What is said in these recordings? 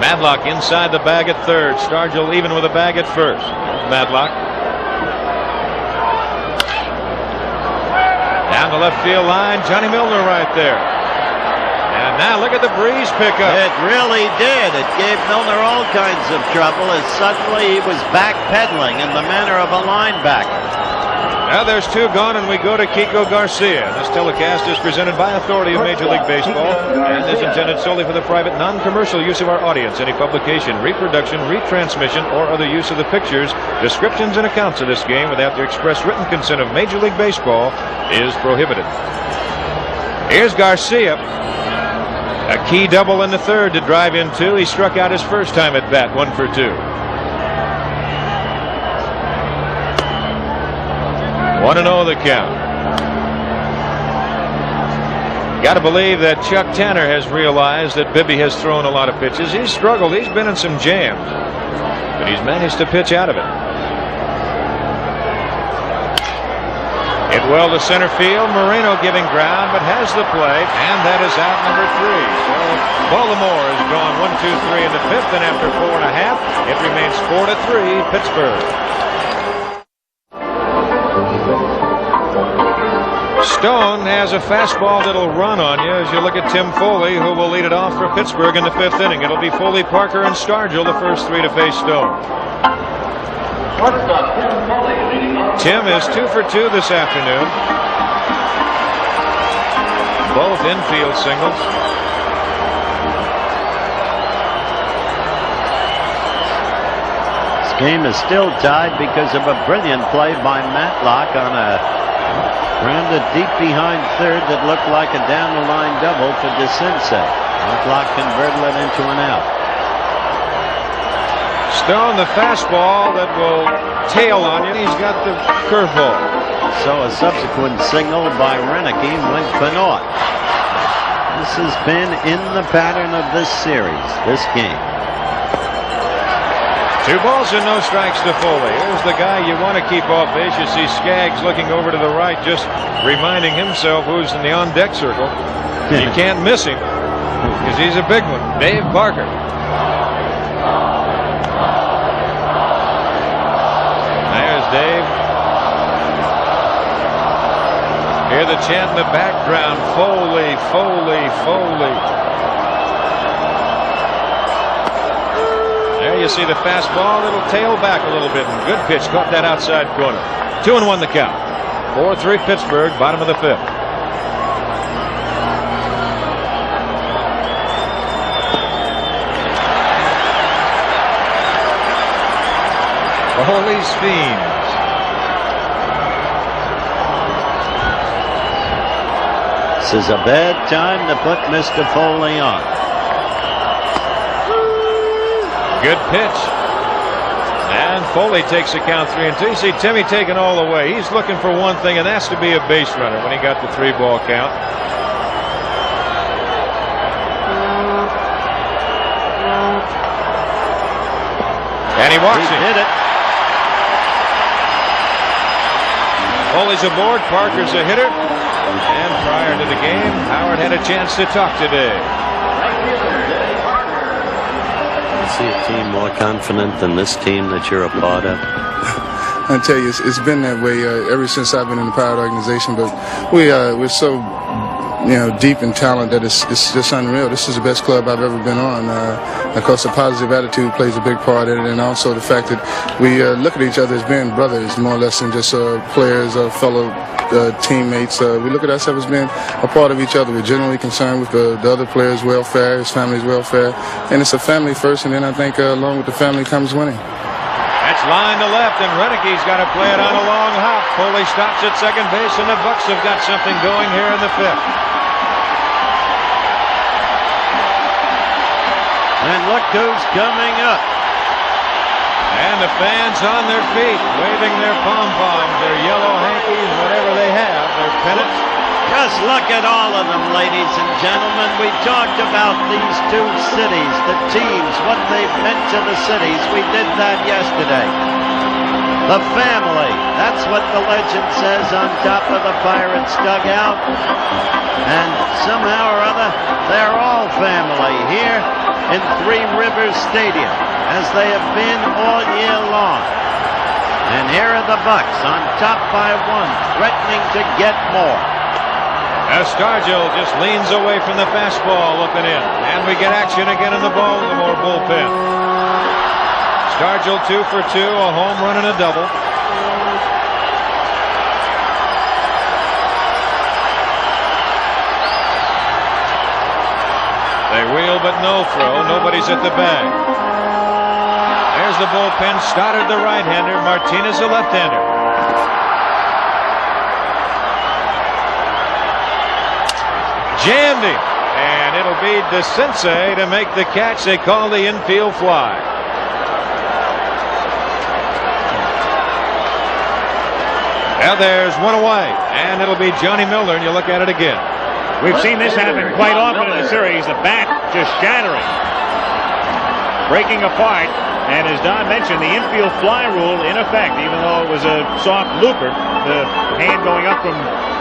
Madlock inside the bag at third. Stargell even with a bag at first. Madlock. Down the left field line. Johnny Milner right there. And now look at the breeze pickup. It really did. It gave Milner all kinds of trouble as suddenly he was backpedaling in the manner of a linebacker. Now there's two gone, and we go to Kiko Garcia. This telecast is presented by authority of Major League Baseball and is intended solely for the private, non-commercial use of our audience. Any publication, reproduction, retransmission, or other use of the pictures, descriptions, and accounts of this game without the express written consent of Major League Baseball is prohibited. Here's Garcia. A key double in the third to drive in two. He struck out his first time at bat, 1 for 2. 1-0 the count. Got to believe that Chuck Tanner has realized that Bibby has thrown a lot of pitches. He's struggled. He's been in some jams, but he's managed to pitch out of it. Hit well to center field. Moreno giving ground, but has the play, and that is out number 3. So Baltimore has gone 1-2-3 in the fifth, and after 4.5, it remains 4-3 Pittsburgh. Stone has a fastball that'll run on you as you look at Tim Foley, who will lead it off for Pittsburgh in the fifth inning. It'll be Foley, Parker, and Stargell, the first three to face Stone. Tim is 2 for 2 this afternoon. Both infield singles. This game is still tied because of a brilliant play by Matlock on a grounded deep behind third that looked like a down-the-line double for DeCinces. Matlock converted it into an out. Stone, the fastball that will tail on you. He's got the curveball. So a subsequent signal by Renicky went for naught. This has been in the pattern of this series, this game. 2 balls and no strikes to Foley. Here's the guy you want to keep off base. You see Skaggs looking over to the right, just reminding himself who's in the on-deck circle. You can't miss him because he's a big one. Dave Parker. There's Dave. Hear the chant in the background. Foley, Foley, Foley. There you see the fastball. It'll tail back a little bit. And good pitch. Caught that outside corner. 2-1 the count. 4-3 Pittsburgh. Bottom of the fifth. Foley's Fiends. This is a bad time to put Mr. Foley on. Good pitch. And Foley takes the count 3-2. You see Timmy taking all the way. He's looking for one thing, and that's to be a base runner when he got the 3-ball count. And he walks him. He did it. Foley's aboard. Parker's a hitter. And prior to the game, Howard had a chance to talk today. See a team more confident than this team that you're a part of? I tell you, it's been that way ever since I've been in the Pirate organization. But we're so deep in talent that it's just unreal. This is the best club I've ever been on. Of course, a positive attitude plays a big part in it, and also the fact that we look at each other as being brothers, more or less than just players or fellow teammates. We look at ourselves as being a part of each other. We're generally concerned with the other players' welfare, his family's welfare, and it's a family first, and then I think along with the family comes winning. That's line to left, and Renicke's got to play it on a long hop. Foley stops at second base, and the Bucks have got something going here in the fifth. And look who's coming up. And the fans on their feet, waving their pom-poms, their yellow hankies, whatever they have, their pennants. Just look at all of them, ladies and gentlemen. We talked about these two cities, the teams, what they've meant to the cities. We did that yesterday. The family, that's what the legend says on top of the Pirates dugout. And somehow or other, they're all family here in Three Rivers Stadium, as they have been all year long. And here are the Bucks on top by 1, threatening to get more. As Stargell just leans away from the fastball, looking in. And we get action again in the Baltimore bullpen. Stargell 2 for 2, a home run and a double. They wheel but no throw. Nobody's at the bag. There's the bullpen. Stoddard the right-hander. Martinez the left-hander. Jammed him. And it'll be DeCinces to make the catch. They call the infield fly. Now there's one away. And it'll be Johnny Milner. And you look at it again. We've seen this happen quite often in the series. The bat just shattering, breaking apart. And as Don mentioned, the infield fly rule in effect, even though it was a soft looper, the hand going up from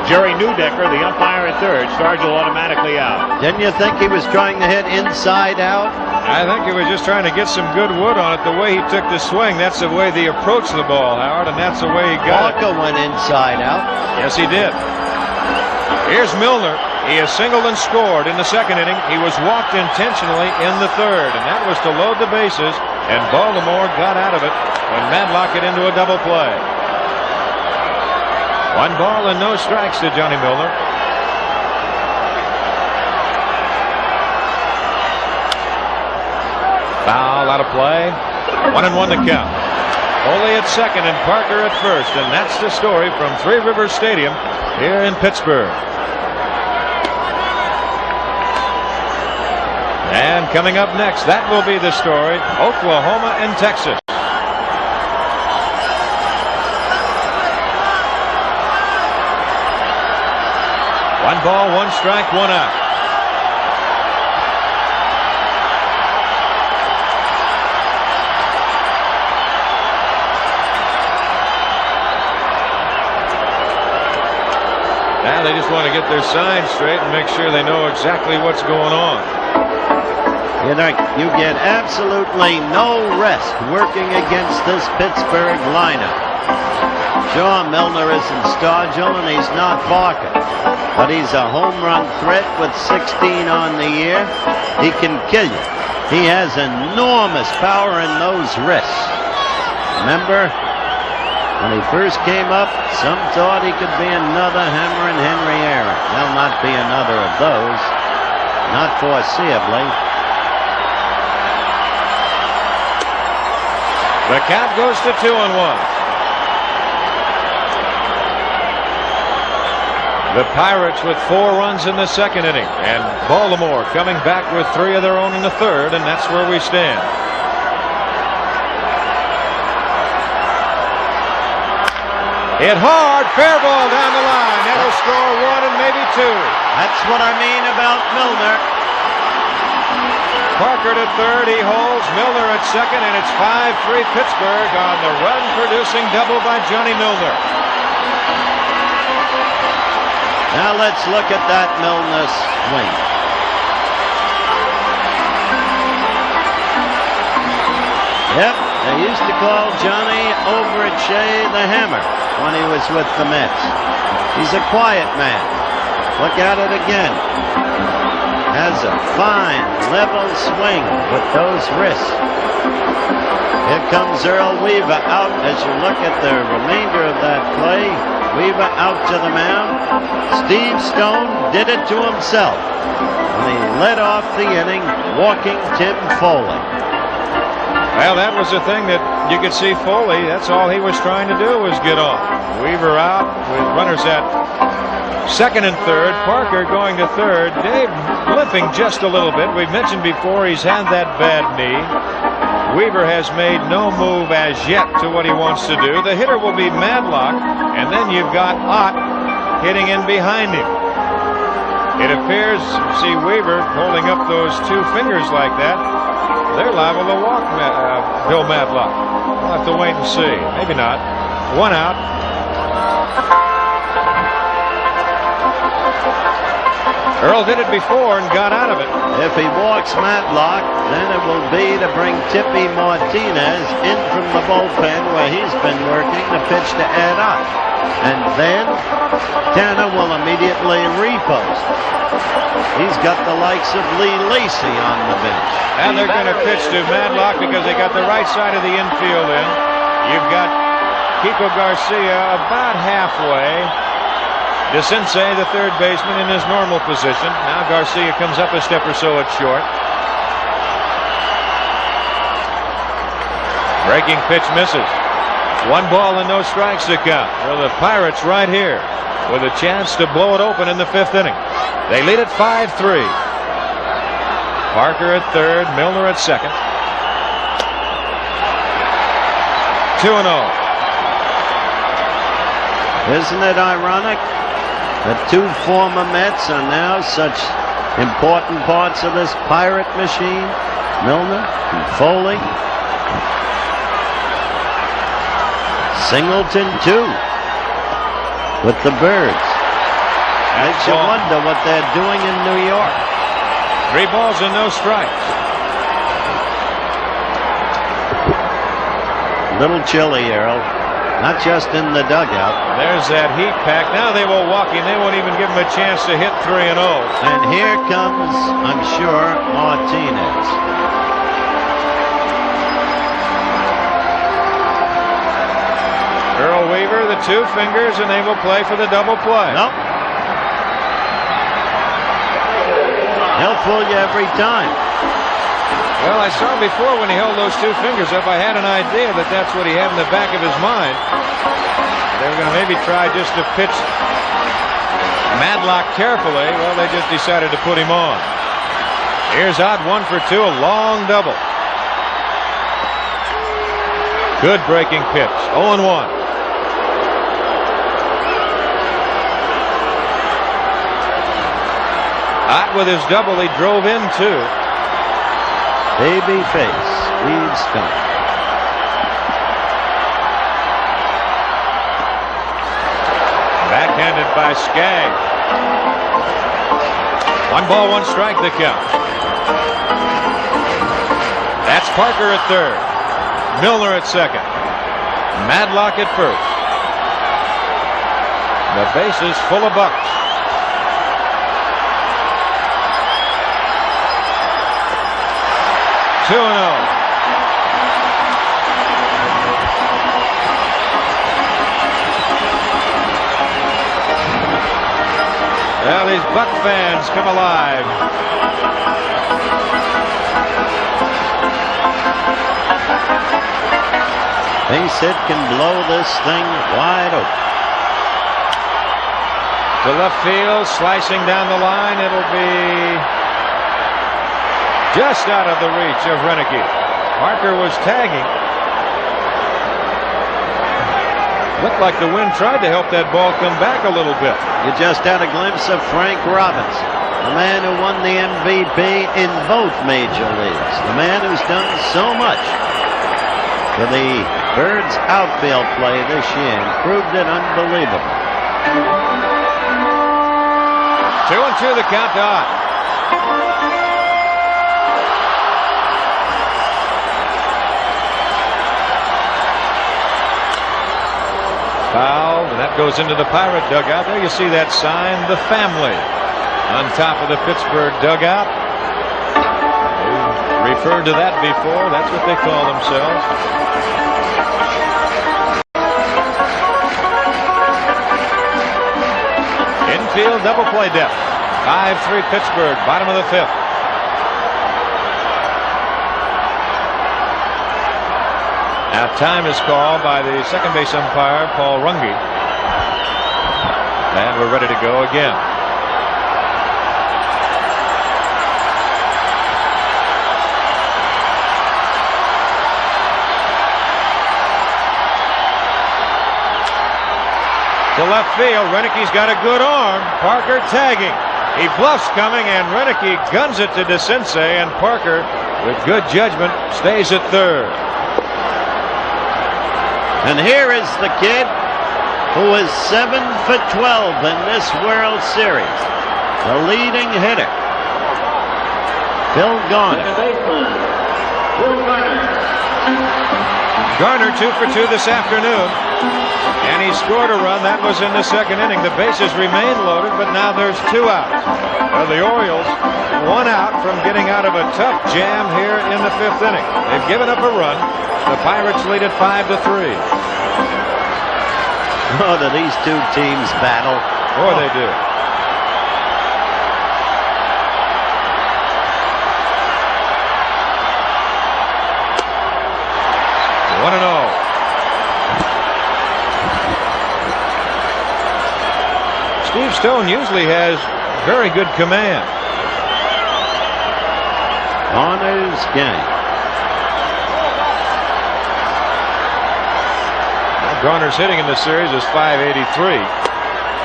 Jerry Neudecker, the umpire at third, Stargell automatically out. Didn't you think he was trying to hit inside out? I think he was just trying to get some good wood on it. The way he took the swing, that's the way he approached the ball, Howard, and that's the way he got Walker went inside out. Yes, he did. Here's Milner. He has singled and scored in the second inning. He was walked intentionally in the third, and that was to load the bases, and Baltimore got out of it when Madlock hit into a double play. 1 ball and no strikes to Johnny Milner. Foul out of play. 1-1 to count. Foley at second and Parker at first, and that's the story from Three Rivers Stadium here in Pittsburgh. And coming up next, that will be the story, Oklahoma and Texas. One ball, 1 strike, 1 out. Now they just want to get their signs straight and make sure they know exactly what's going on. You know, you get absolutely no rest working against this Pittsburgh lineup. Sure, Milner isn't Stargell and he's not Barker, but he's a home run threat with 16 on the year. He can kill you. He has enormous power in those wrists. Remember, when he first came up, some thought he could be another Hammer and Henry Aaron. There'll not be another of those, not foreseeably. The count goes to 2-1. The Pirates with 4 runs in the second inning, and Baltimore coming back with 3 of their own in the third, and that's where we stand. Hit hard, fair ball down the line. That'll score 1 and maybe 2. That's what I mean about Milner. Parker to third, he holds. Milner at second, and it's 5-3 Pittsburgh on the run-producing double by Johnny Milner. Now let's look at that Milner swing. Yep, they used to call Johnny over at Shea the Hammer when he was with the Mets. He's a quiet man. Look at it again. Has a fine, level swing with those wrists. Here comes Earl Weaver out as you look at the remainder of that play. Weaver out to the mound. Steve Stone did it to himself when he led off the inning, walking Tim Foley. Well, that was the thing that you could see Foley. That's all he was trying to do was get on. Weaver out with runners at second and third. Parker going to third. Dave limping just a little bit. We've mentioned before he's had that bad knee. Weaver has made no move as yet to what he wants to do. The hitter will be Madlock, and then you've got Ott hitting in behind him. It appears, see Weaver holding up those 2 fingers like that. They're liable to walk Bill Madlock. We'll have to wait and see. Maybe not. 1 out. Earl did it before and got out of it. If he walks Matlock, then it will be to bring Tippy Martinez in from the bullpen where he's been working the pitch to add up. And then Tanner will immediately repost. He's got the likes of Lee Lacy on the bench. And they're going to pitch to Madlock because they got the right side of the infield in. You've got Kiko Garcia about halfway. DeCinces, the third baseman, in his normal position. Now Garcia comes up a step or so at short. Breaking pitch misses. 1 ball and no strikes to count. Well, the Pirates right here with a chance to blow it open in the 5th inning. They lead it 5-3. Parker at third, Milner at second. 2-0. Isn't it ironic that 2 former Mets are now such important parts of this Pirate machine? Milner and Foley. Singleton, too, with the Birds. Makes you wonder what they're doing in New York. 3 balls and no strikes. Little chilly, Earl. Not just in the dugout. There's that heat pack. Now they will walk him. They won't even give him a chance to hit 3-0. And here comes, I'm sure, Martinez. Earl Weaver, the 2 fingers, and they will play for the double play. Nope. He'll fool you every time. Well, I saw before when he held those 2 fingers up, I had an idea that that's what he had in the back of his mind. They were going to maybe try just to pitch Madlock carefully. Well, they just decided to put him on. Here's out 1 for 2, a long double. Good breaking pitch, 0-1. Ott with his double, he drove in 2. Baby face, Steve Stone. Backhanded by Skaggs. 1 ball, 1 strike the count. That's Parker at third. Milner at second. Madlock at first. The bases full of Bucks. Two and 0. Well, these Buck fans come alive. Base hit can blow this thing wide open. To left field, slicing down the line. It'll be just out of the reach of Renicky. Parker was tagging. Looked like the wind tried to help that ball come back a little bit. You just had a glimpse of Frank Robbins, the man who won the MVP in both major leagues, the man who's done so much for the Birds outfield play this year and proved it unbelievable. 2-2 the count to Ott. Foul, and that goes into the Pirate dugout. There you see that sign, the family, on top of the Pittsburgh dugout. We've referred to that before. That's what they call themselves. Infield double play depth. 5-3 Pittsburgh, bottom of the 5th. Now time is called by the second base umpire, Paul Runge. And we're ready to go again. To left field, Renicky's got a good arm. Parker tagging. He bluffs coming, and Renicky guns it to DeCinces, and Parker, with good judgment, stays at third. And here is the kid who is 7 for 12 in this World Series, the leading hitter. Bill Garner. Garner 2 for 2 this afternoon, and he scored a run. That was in the second inning. The bases remain loaded, but now there's 2 outs. The Orioles 1 out from getting out of a tough jam here in the 5th inning. They've given up a run. The Pirates lead it 5-3. Oh, do these two teams battle? Boy, they do. One and oh. Steve Stone usually has very good command. Garner's game. Garner's hitting in this series is .583.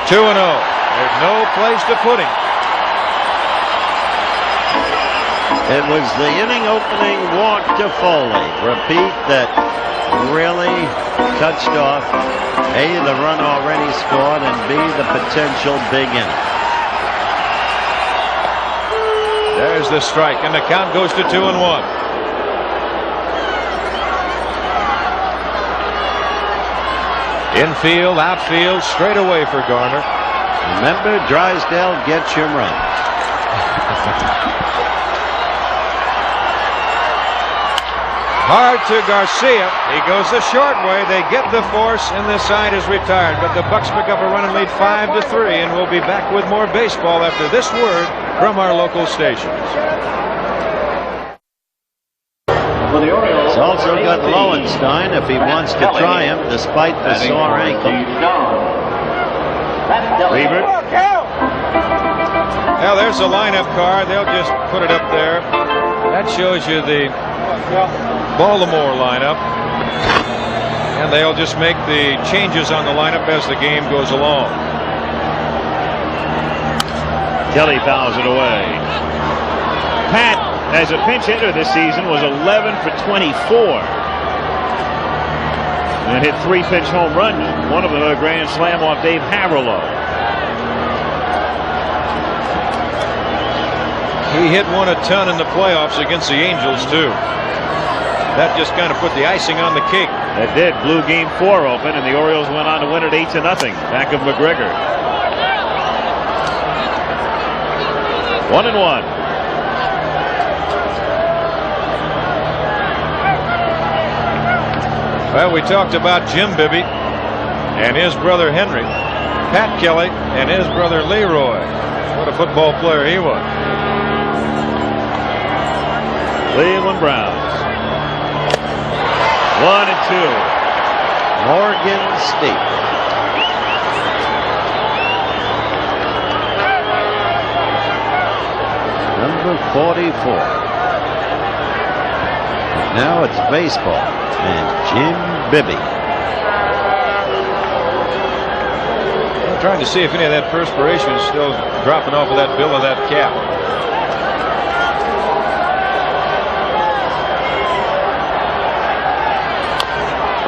2-0. There's no place to put him. It was the inning opening walk to Foley. Repeat that really touched off A, the run already scored, and B, the potential big inning. There's the strike, and the count goes to 2-1. Infield, outfield, straight away for Garner. Remember, Drysdale gets your runs. Hard to Garcia. He goes the short way. They get the force, and this side is retired. But the Bucks pick up a run and lead 5-3, and we'll be back with more baseball after this word from our local stations. It's also got Lowenstein if he wants to try him despite the sore ankle. Weaver. Well, there's the lineup card. They'll just put it up there. That shows you the Baltimore lineup. And they'll just make the changes on the lineup as the game goes along. Kelly fouls it away. Pat, as a pinch hitter this season, was 11 for 24. And hit 3 pinch home runs. One of them a grand slam off Dave Harrellow. He hit one a ton in the playoffs against the Angels, too. That just kind of put the icing on the cake. That did. Blew game 4 open, and the Orioles went on to win it 8-0 back of McGregor. 1-1. Well, we talked about Jim Bibby and his brother Henry, Pat Kelly and his brother Leroy. What a football player he was. Cleveland Browns. 1-2. Morgan State. Number 44. Now it's baseball and Jim Bibby. I'm trying to see if any of that perspiration is still dropping off of that bill of that cap.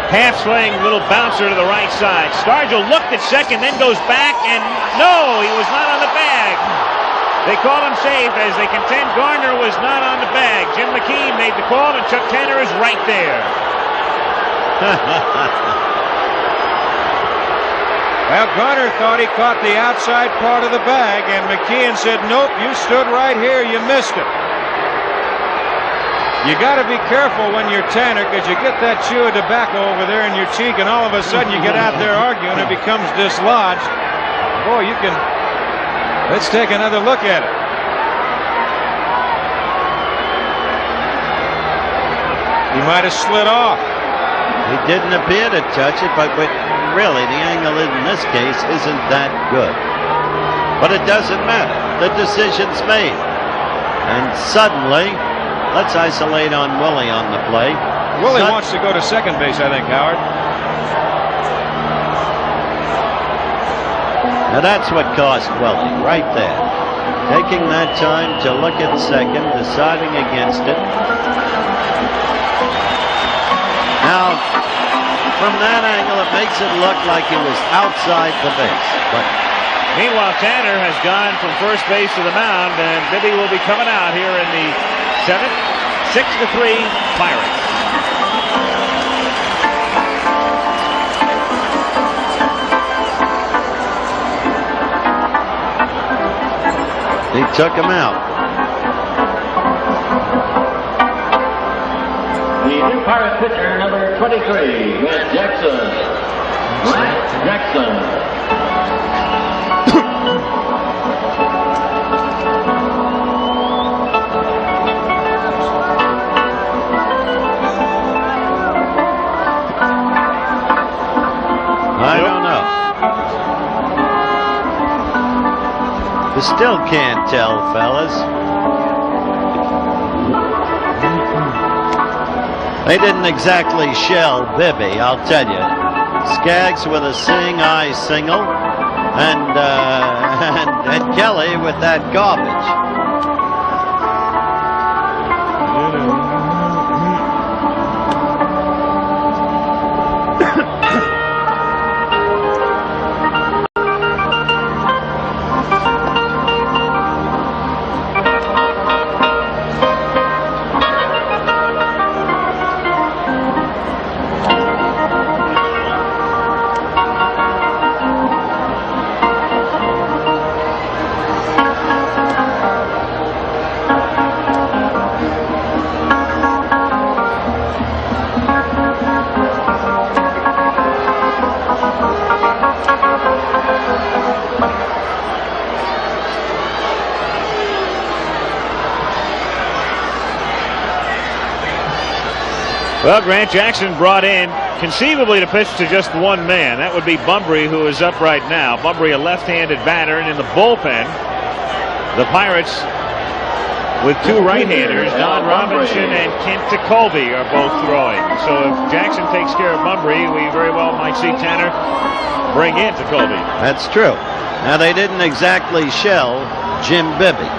Half swing, little bouncer to the right side. Stargell looked at second, then goes back, and no, he was not on the bag. They call him safe as they contend Garner was not on the bag. Jim McKean made the call, and Chuck Tanner is right there. Well, Garner thought he caught the outside part of the bag, and McKean said, nope, you stood right here, you missed it. You got to be careful when you're Tanner, because you get that chew of tobacco over there in your cheek, and all of a sudden you get out there arguing, it becomes dislodged. Boy, you can. Let's take another look at it. He might have slid off. He didn't appear to touch it, but really the angle in this case isn't that good. But it doesn't matter. The decision's made. And suddenly, let's isolate on Willie on the play. Willie wants to go to second base, I think, Howard. Now that's what cost Willie, right there. Taking that time to look at second, deciding against it. Now, from that angle, it makes it look like he was outside the base. But Meanwhile, Tanner has gone from first base to the mound, and Bibby will be coming out here in the 7th. 6-3 Pirates. He took him out. The new Pirate pitcher, number 23, Matt Jackson. Matt Jackson. I don't know. You still can't tell, fellas. They didn't exactly shell Bibby, I'll tell you. Skaggs with a seeing eye single, and Kelly with that garbage. Well, Grant Jackson brought in conceivably to pitch to just one man. That would be Bunbury, who is up right now. Bunbury, a left-handed batter, and in the bullpen, the Pirates with two right-handers, Don Robinson and Kent Colby, are both throwing. So if Jackson takes care of Bunbury, we very well might see Tanner bring in Colby. That's true. Now, they didn't exactly shell Jim Bibby.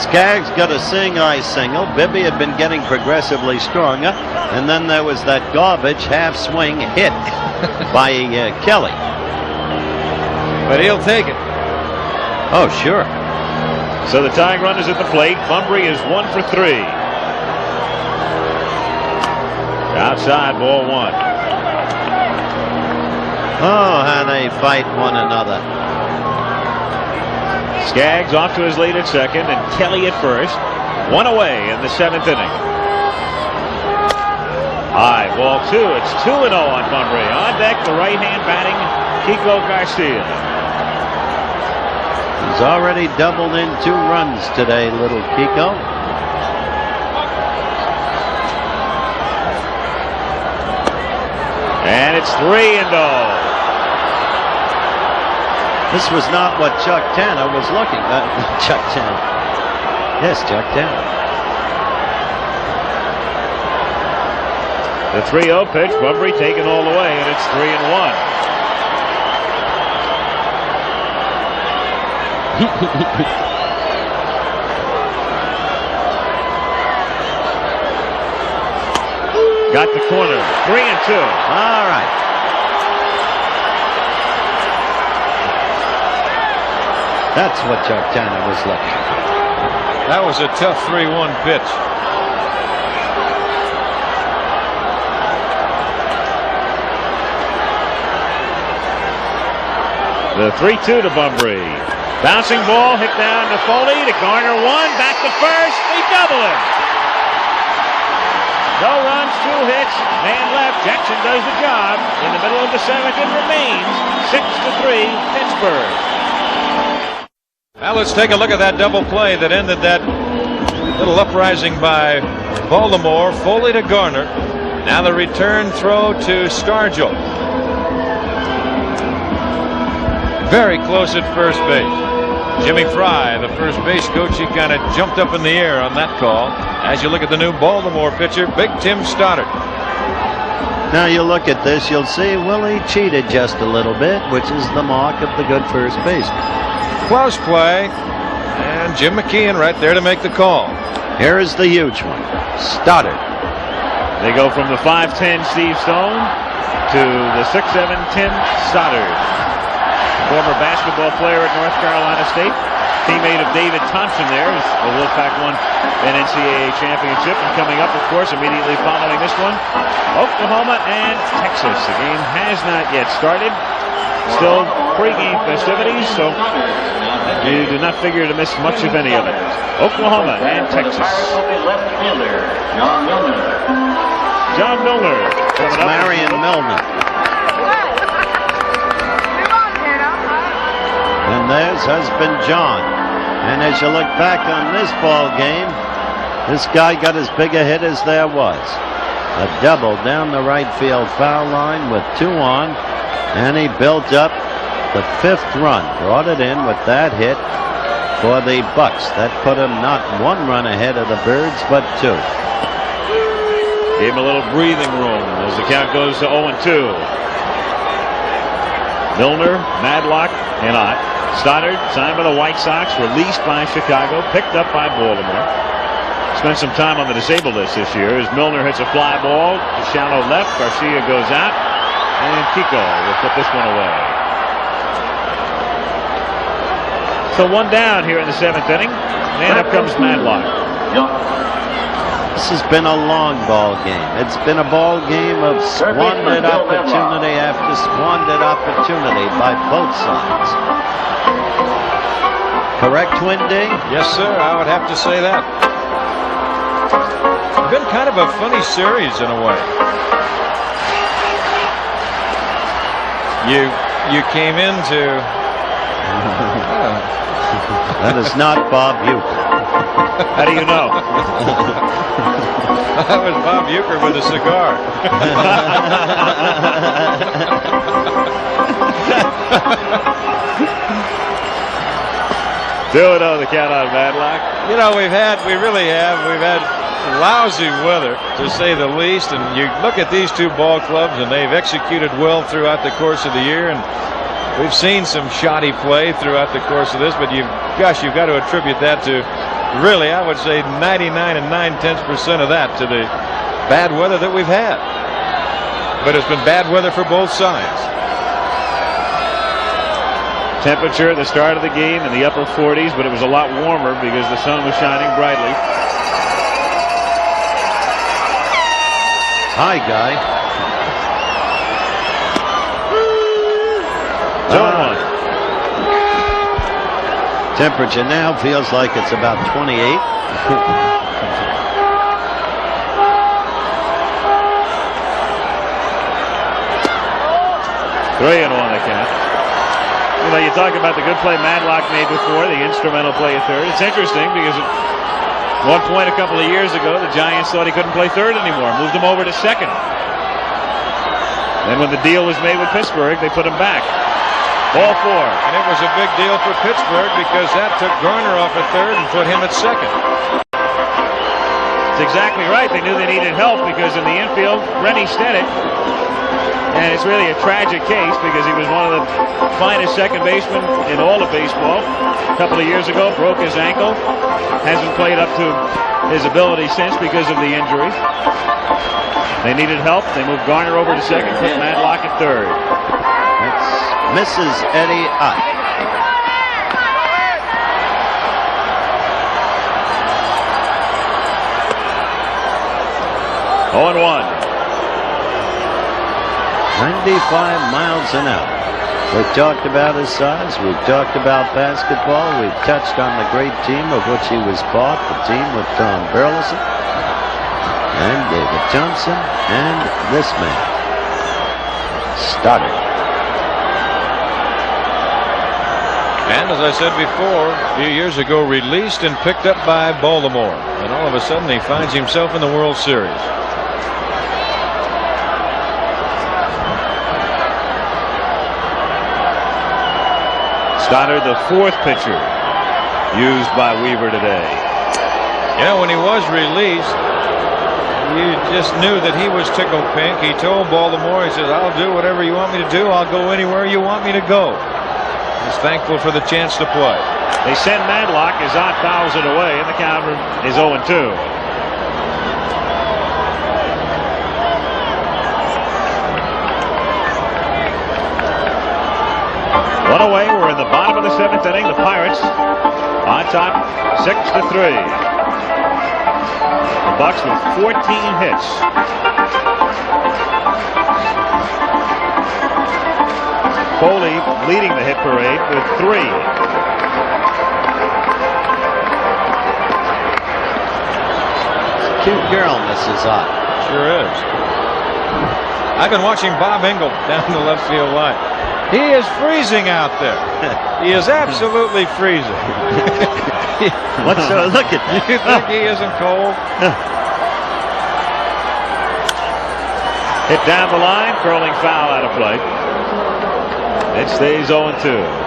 Skaggs got a seeing eye single. Bibby had been getting progressively stronger. And then there was that garbage half-swing hit by Kelly. But he'll take it. Oh, sure. So the tying run is at the plate. Bunbury is 1 for 3. Outside, ball 1. Oh, how they fight one another. Skaggs off to his lead at second, and Kelly at first. One away in the 7th inning. High, ball 2. It's 2-0 on Bunbury. On deck, the right-hand batting, Kiko Garcia. He's already doubled in 2 runs today, little Kiko. And it's 3-0. This was not what Chuck Tanner was looking at. Chuck Tanner. Yes, Chuck Tanner. The 3-0 pitch, Bunbury taken all the way, and it's 3-1. Got the corner, 3-2. All right. That's what Chuck Tanner was looking for. That was a tough 3-1 pitch. The 3-2 to Bunbury. Bouncing ball hit down to Foley to Garner 1. Back to first. We double it. No runs, 2 hits. Man left. Jackson does the job. In the middle of the 7th, it remains 6-3 Pittsburgh. Now let's take a look at that double play that ended that little uprising by Baltimore. Foley to Garner. Now the return throw to Stargell. Very close at first base. Jimmy Fry, the first base coach, he kind of jumped up in the air on that call. As you look at the new Baltimore pitcher, Big Tim Stoddard. Now you look at this, you'll see Willie cheated just a little bit, which is the mark of the good first baseman. Close play, and Jim McKeon right there to make the call. Here is the huge one, Stoddard. They go from the 5'10" Steve Stone to the 6'7" Tim Stoddard. former basketball player at North Carolina State, teammate of David Thompson there, as the Wolfpack won an NCAA championship. And coming up, of course, immediately following this one, Oklahoma and Texas. The game has not yet started. Still pre-game festivities, so you do not figure to miss much of any of it. Oklahoma and Texas. John Milner. It's Marion Milner. And there's husband John. And as you look back on this ball game, this guy got as big a hit as there was. A double down the right field foul line with 2 on. And he built up the 5th run, brought it in with that hit for the Bucks. That put him not 1 run ahead of the Birds, but 2. Gave him a little breathing room as the count goes to 0-2. Milner, Madlock, and Ott. Stoddard, signed by the White Sox, released by Chicago, picked up by Baltimore. Spent some time on the disabled list this year as Milner hits a fly ball to shallow left. Garcia goes out. And Kiko will put this one away. So 1 down here in the 7th inning. And up comes Madlock. This has been a long ball game. It's been a ball game of squandered opportunity after squandered opportunity by both sides. Correct, Twin D? Yes, sir. I would have to say that. It's been kind of a funny series in a way. You came into. That is not Bob Uecker. How do you know? That was Bob Uecker with a cigar. Do it on the count on Madlock. You know, we've had lousy weather, to say the least, and you look at these 2 ball clubs and they've executed well throughout the course of the year, and we've seen some shoddy play throughout the course of this, but you've got to attribute that to, really, I would say 99 9/10% of that to the bad weather that we've had. But it's been bad weather for both sides. Temperature at the start of the game in the upper 40s, but it was a lot warmer because the sun was shining brightly. Hi, guy. 2-1. Temperature now feels like it's about 28. 3-1 the count. You know, you talk about the good play Madlock made before, the instrumental play at third. It's interesting because at one point a couple of years ago, the Giants thought he couldn't play third anymore, moved him over to second. Then when the deal was made with Pittsburgh, they put him back. Ball 4. And it was a big deal for Pittsburgh because that took Garner off at third and put him at second. That's exactly right. They knew they needed help because in the infield, Rennie Stennett. And it's really a tragic case because he was one of the finest second basemen in all of baseball. A couple of years ago, broke his ankle. Hasn't played up to his ability since because of the injury. They needed help. They moved Garner over to second, put Madlock at third. That's Mrs. Eddie Ott. Oh, 1. 95 miles an hour. We've talked about his size. We've talked about basketball. We've touched on the great team of which he was part, the team with Tom Burleson and David Thompson and this man, Stoddard. And as I said before, a few years ago, released and picked up by Baltimore. And all of a sudden, he finds himself in the World Series. Stoddard, the 4th pitcher used by Weaver today. Yeah, when he was released, you just knew that he was tickled pink. He told Baltimore, he says, I'll do whatever you want me to do. I'll go anywhere you want me to go. He's thankful for the chance to play. They send Madlock as Ott fouls it away, and the count is 0-2. One away inning, the Pirates on top 6-3. The Bucks with 14 hits. Foley leading the hit parade with 3. Cute girl, Mrs. Ott. Sure is. I've been watching Bob Engel down the left field line. He is freezing out there. He is absolutely freezing. What's so? Look at that. You think he isn't cold? Hit down the line, curling foul out of play. It stays 0-2.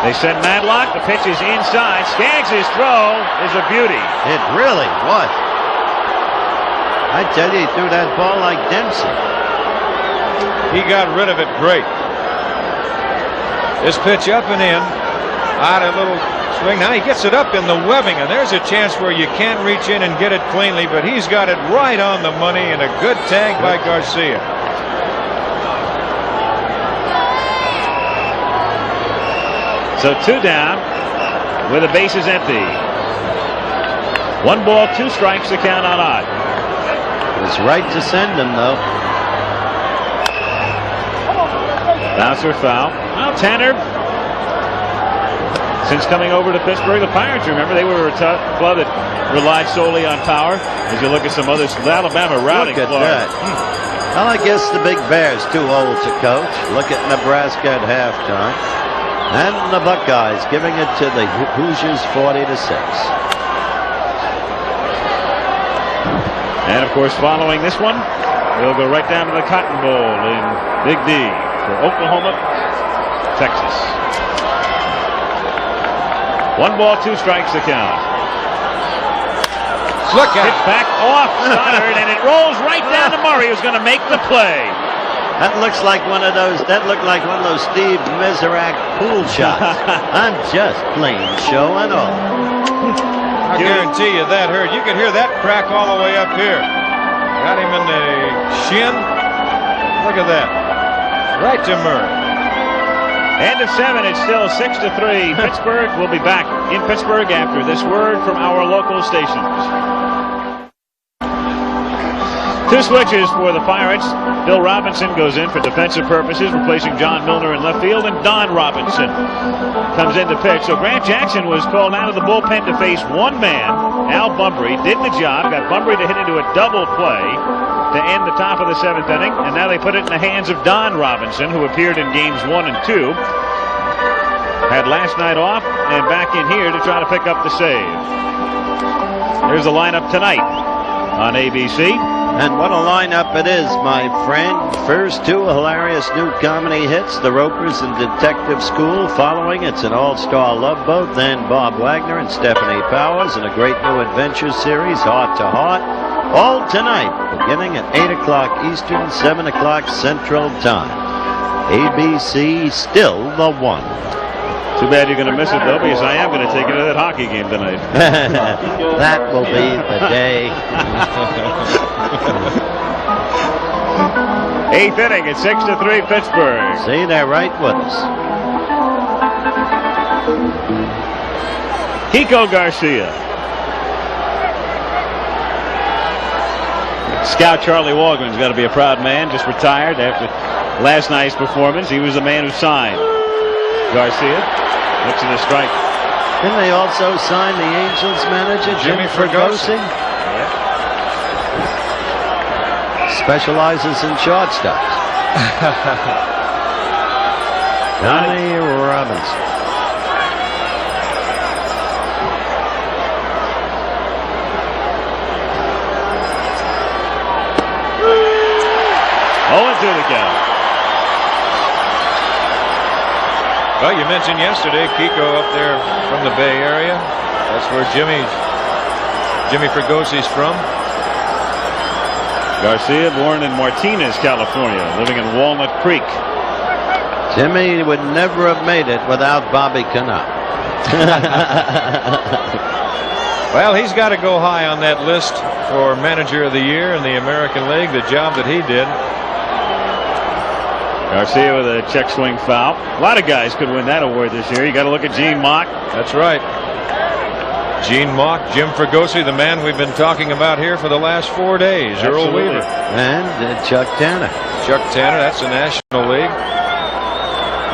They send Madlock. The pitch is inside. Skaggs' throw is a beauty. It really was. I tell you, he threw that ball like Dempsey. He got rid of it great. This pitch up and in. Out a little swing. Now he gets it up in the webbing, and there's a chance where you can't reach in and get it cleanly, but he's got it right on the money, and a good tag by Garcia. So 2 down with the bases empty. 1 ball, 2 strikes, the count on Ott. It was right to send him, though. Bouncer foul. Well, Tanner, since coming over to Pittsburgh, the Pirates, remember, they were a tough club that relied solely on power. As you look at some others, Alabama routing Look at Florida. that. Well, I guess the Big Bear's too old to coach. Look at Nebraska at halftime. And the Buckeyes giving it to the Hoosiers 40-6. And, of course, following this one, they'll go right down to the Cotton Bowl in Big D for Oklahoma, Texas. 1 ball, 2 strikes, the count. Look at it. Back off Stoddard, and it rolls right down to Murray, who's going to make the play. That looks like one of those. That looked like one of those Steve Meserak pool shots. I'm just plain showing off. I guarantee you that hurt. You could hear that crack all the way up here. Got him in the shin. Look at that. Right to Murray. End of 7. It's still 6-3. Pittsburgh will be back in Pittsburgh after this word from our local stations. 2 switches for the Pirates. Bill Robinson goes in for defensive purposes, replacing John Milner in left field, and Don Robinson comes in to pitch. So Grant Jackson was called out of the bullpen to face one man, Al Bumbry. Did the job, got Bumbry to hit into a double play to end the top of the 7th inning, and now they put it in the hands of Don Robinson, who appeared in games 1 and 2. Had last night off, and back in here to try to pick up the save. Here's the lineup tonight on ABC. And what a lineup it is, my friend. First 2 hilarious new comedy hits, The Ropers and Detective School. Following, it's an all-star love boat. Then Bob Wagner and Stephanie Powers in a great new adventure series, Heart to Heart. All tonight, beginning at 8 o'clock Eastern, 7 o'clock Central Time. ABC, still the one. Too bad you're going to miss it, though, because I am going to take it to that hockey game tonight. That will be the day. 8th inning, it's 6-3 Pittsburgh. See, they're right with us. Kiko Garcia. Scout Charlie Walgren's got to be a proud man, just retired after last night's performance. He was the man who signed Garcia. Looks at the strike. Didn't they also sign the Angels manager, Jimmy Fregosi? Yeah. Specializes in shortstops. Johnny Robinson. To the count. Well, you mentioned yesterday Kiko up there from the Bay Area. That's where Jimmy Fregosi's from. Garcia, born in Martinez, California, living in Walnut Creek. Jimmy would never have made it without Bobby Cannot. Well, he's got to go high on that list for Manager of the Year in the American League, the job that he did. Garcia with a check swing foul. A lot of guys could win that award this year. You got to look at Gene Mock. That's right. Gene Mock, Jim Fregosi, the man we've been talking about here for the last 4 days. Absolutely. Earl Weaver. And Chuck Tanner. Chuck Tanner, that's the National League.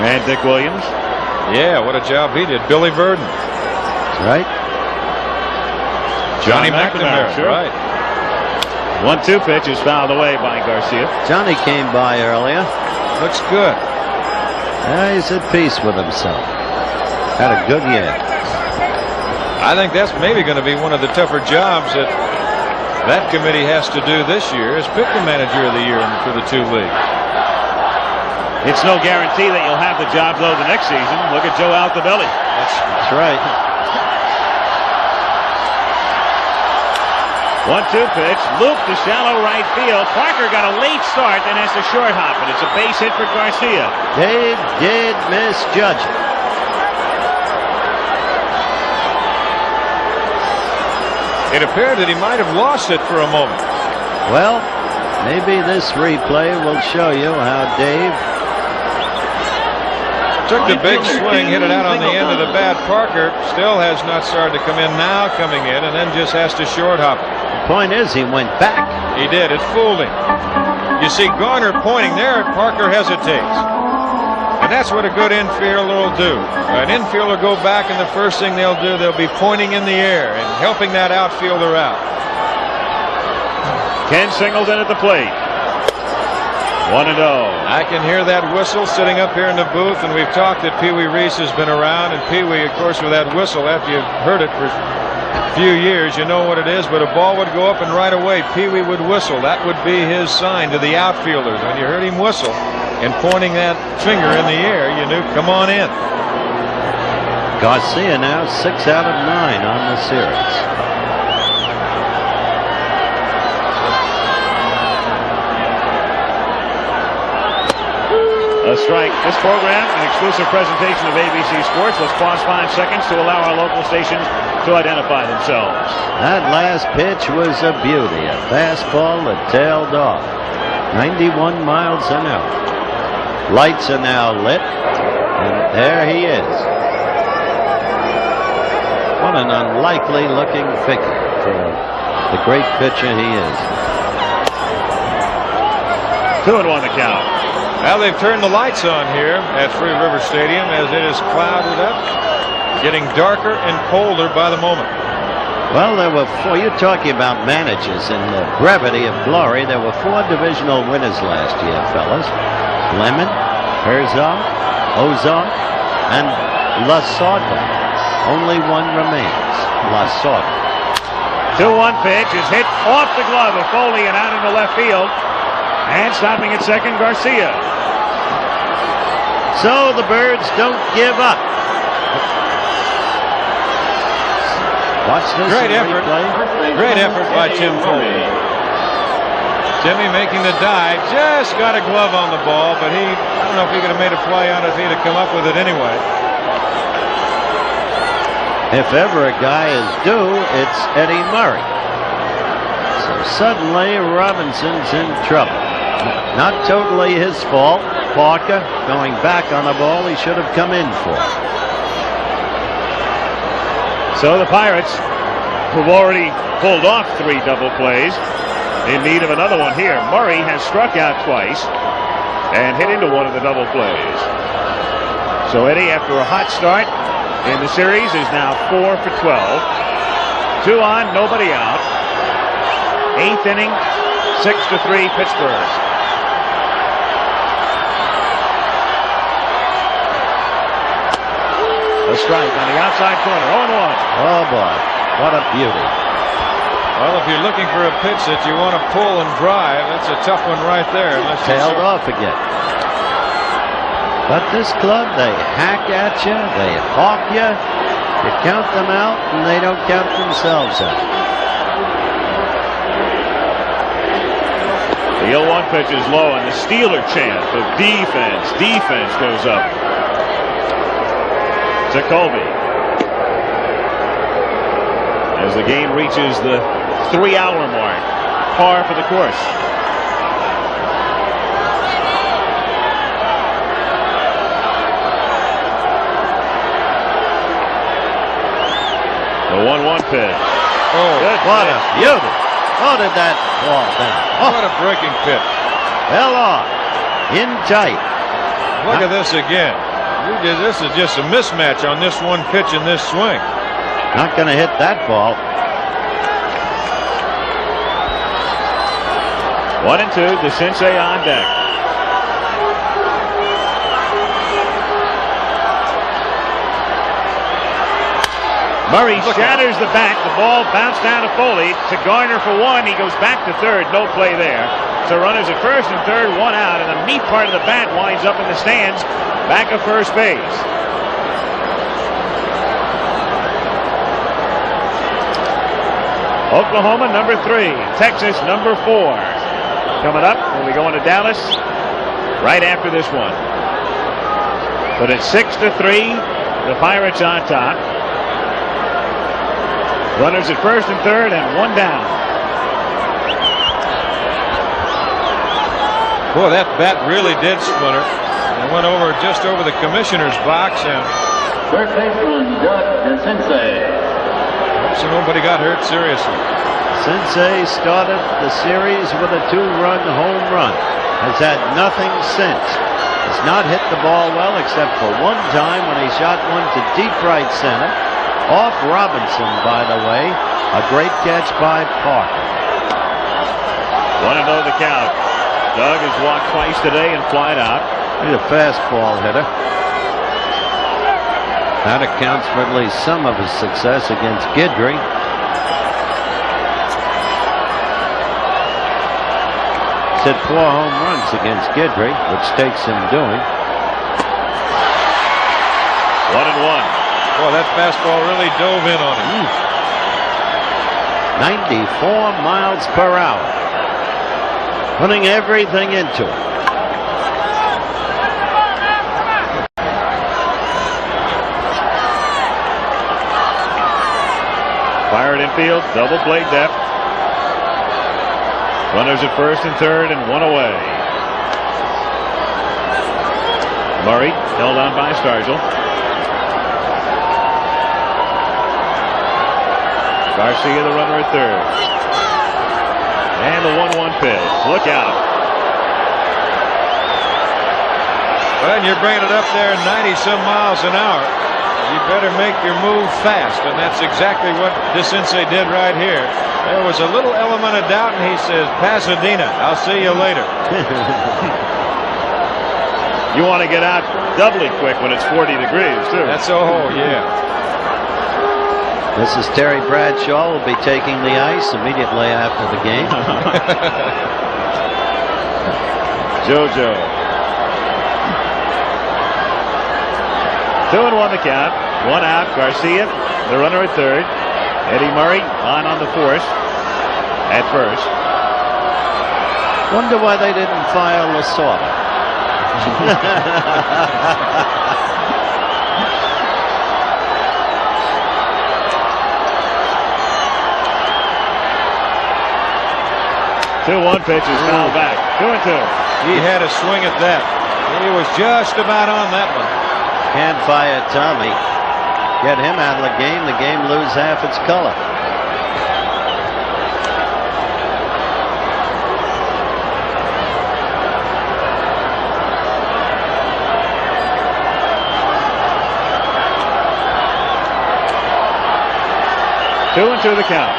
And Dick Williams. Yeah, what a job he did. Billy Burden. That's right. Johnny McNamara. Sure. Right. 1-2 pitch is fouled away by Garcia. Johnny came by earlier. Looks good. He's at peace with himself. Had a good year. I think that's maybe going to be one of the tougher jobs that that committee has to do this year, is pick the Manager of the Year for the two leagues. It's no guarantee that you'll have the job, though, the next season. Look at Joe Altobelli. That's right. 1-2 pitch, loop to shallow right field. Parker got a late start, then has to short hop it. It's a base hit for Garcia. Dave did misjudge it. It appeared that he might have lost it for a moment. Well, maybe this replay will show you how Dave took the big swing, hit it out on the end of the bat. Parker still has not started to come in, now coming in, and then just has to short hop it. The point is, he went back. He did. It fooled him. You see Garner pointing there, and Parker hesitates. And that's what a good infielder will do. An infielder will go back, and the first thing they'll do, they'll be pointing in the air and helping that outfielder out. Ken Singleton at the plate. 1-0. I can hear that whistle sitting up here in the booth, and we've talked that Pee Wee Reese has been around, and Pee Wee, of course, with that whistle, after you've heard it for a few years, you know what it is, but a ball would go up, and right away Pee Wee would whistle. That would be his sign to the outfielders. When you heard him whistle and pointing that finger in the air, you knew, come on in. Garcia now 6 out of 9 on the series. A strike. This program, an exclusive presentation of ABC Sports. Let's pause 5 seconds to allow our local stations to identify themselves. That last pitch was a beauty. A fastball that tailed off. 91 miles an hour. Lights are now lit, and there he is. What an unlikely looking figure for the great pitcher he is. 2-1 the count. Well, they've turned the lights on here at Free River Stadium as it is clouded up, getting darker and colder by the moment. Well, there were 4. You're talking about managers in the brevity of glory. There were 4 divisional winners last year, fellas. Lemon, Herzog, Ozark, and Lasarda. Only one remains, Lasarda. 2-1 pitch is hit off the glove of Foley and out into left field. And stopping at second, Garcia. So the Birds don't give up. Watch this. Great effort. Great effort by Tim Foley. Timmy making the dive. Just got a glove on the ball, but I don't know if he could have made a play on it if he'd have come up with it anyway. If ever a guy is due, it's Eddie Murray. So suddenly Robinson's in trouble. Not totally his fault. Parker going back on a ball he should have come in for. So the Pirates, who've already pulled off 3 double plays, in need of another one here. Murray has struck out twice and hit into one of the double plays. So Eddie, after a hot start in the series, is now 4 for 12. 2 on, nobody out. 8th inning, 6-3 Pittsburgh. A strike on the outside corner, 0-1. Oh boy, what a beauty. Well, if you're looking for a pitch that you want to pull and drive, that's a tough one right there. Tailed off again. But this club, they hack at you, they hawk you, you count them out, and they don't count themselves out. The 0-1 pitch is low, and the Steeler chant of defense goes up. Jacoby. as the game reaches the 3-hour mark. Par for the course. The 1-1 pitch. Oh, good. What a beauty. Oh, did that ball down. Oh, what a breaking pitch. fell off. In tight. Look at this again. This is just a mismatch on this one pitch and this swing. Not going to hit that ball. 1-2. The Sensei on deck. Murray shatters the bat. The ball bounced down to Foley. To Garner for one. He goes back to third. No play there. So runners at first and third, one out. And the meat part of the bat winds up in the stands back of first base. Oklahoma number 3. Texas number 4. Coming up when we go into Dallas right after this one. But it's 6-3. The Pirates on top. Runners at first and third and one down. Boy, that bat really did splinter. It went over just over the commissioner's box, and Third baseman, Doug Sensei. so nobody got hurt seriously. Sensei started the series with a 2-run home run. Has had nothing since. Has not hit the ball well except for one time when he shot one to deep right center. Off Robinson, by the way. A great catch by Parker. 1-0 the count. Doug has walked twice today and flied out. He's a fastball hitter. That accounts for at least some of his success against Guidry. He's hit 4 home runs against Guidry, which takes him doing. 1-1. Boy, that fastball really dove in on him. 94 miles per hour. Putting everything into it. Fire at infield, double play depth. Runners at first and third and one away. Murray held on by Stargell. Garcia, the runner at third. And the 1-1 pitch. Look out. Well, you're bringing it up there 90-some miles an hour. You better make your move fast, and that's exactly what DeCinces did right here. There was a little element of doubt, and he says, Pasadena, I'll see you later. You want to get out doubly quick when it's 40 degrees, too. That's yeah. Mrs. Terry Bradshaw will be taking the ice immediately after the game. JoJo. 2-1 the count. One out. Garcia, the runner at third. Eddie Murray on the force at first. Wonder why they didn't fire Lasorda. Two-one pitch is fouled back. 2-2. He had a swing at that. He was just about on that one. Can't fire Tommy. Get him out of the game lose half its color. Two and two the count.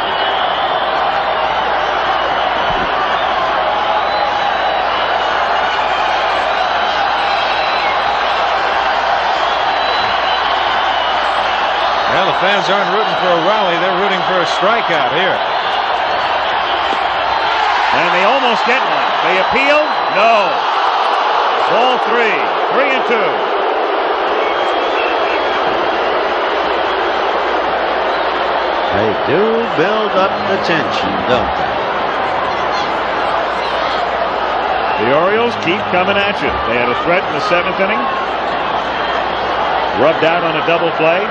Well, the fans aren't rooting for a rally. They're rooting for a strikeout here. And they almost get one. They appeal? No. Ball 3-2. They do build up the tension, don't they? The Orioles keep coming at you. They had a threat in the 7th inning. Rubbed out on a double play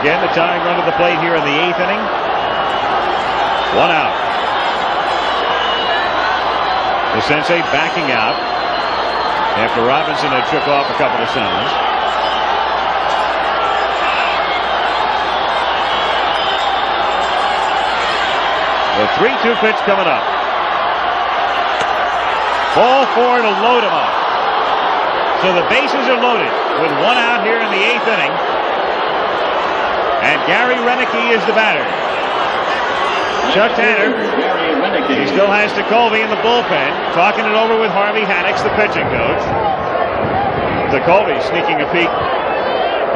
Again, the tying run to the plate here in the 8th inning. 1 out. The Sensei backing out after Robinson had shook off a couple of centers. The 3-2 pitch coming up. Ball 4 to load him up. So the bases are loaded with 1 out here in the 8th inning. And Gary Renicky is the batter. Chuck Tanner, he still has Colby in the bullpen, talking it over with Harvey Haddix, the pitching coach. Colby sneaking a peek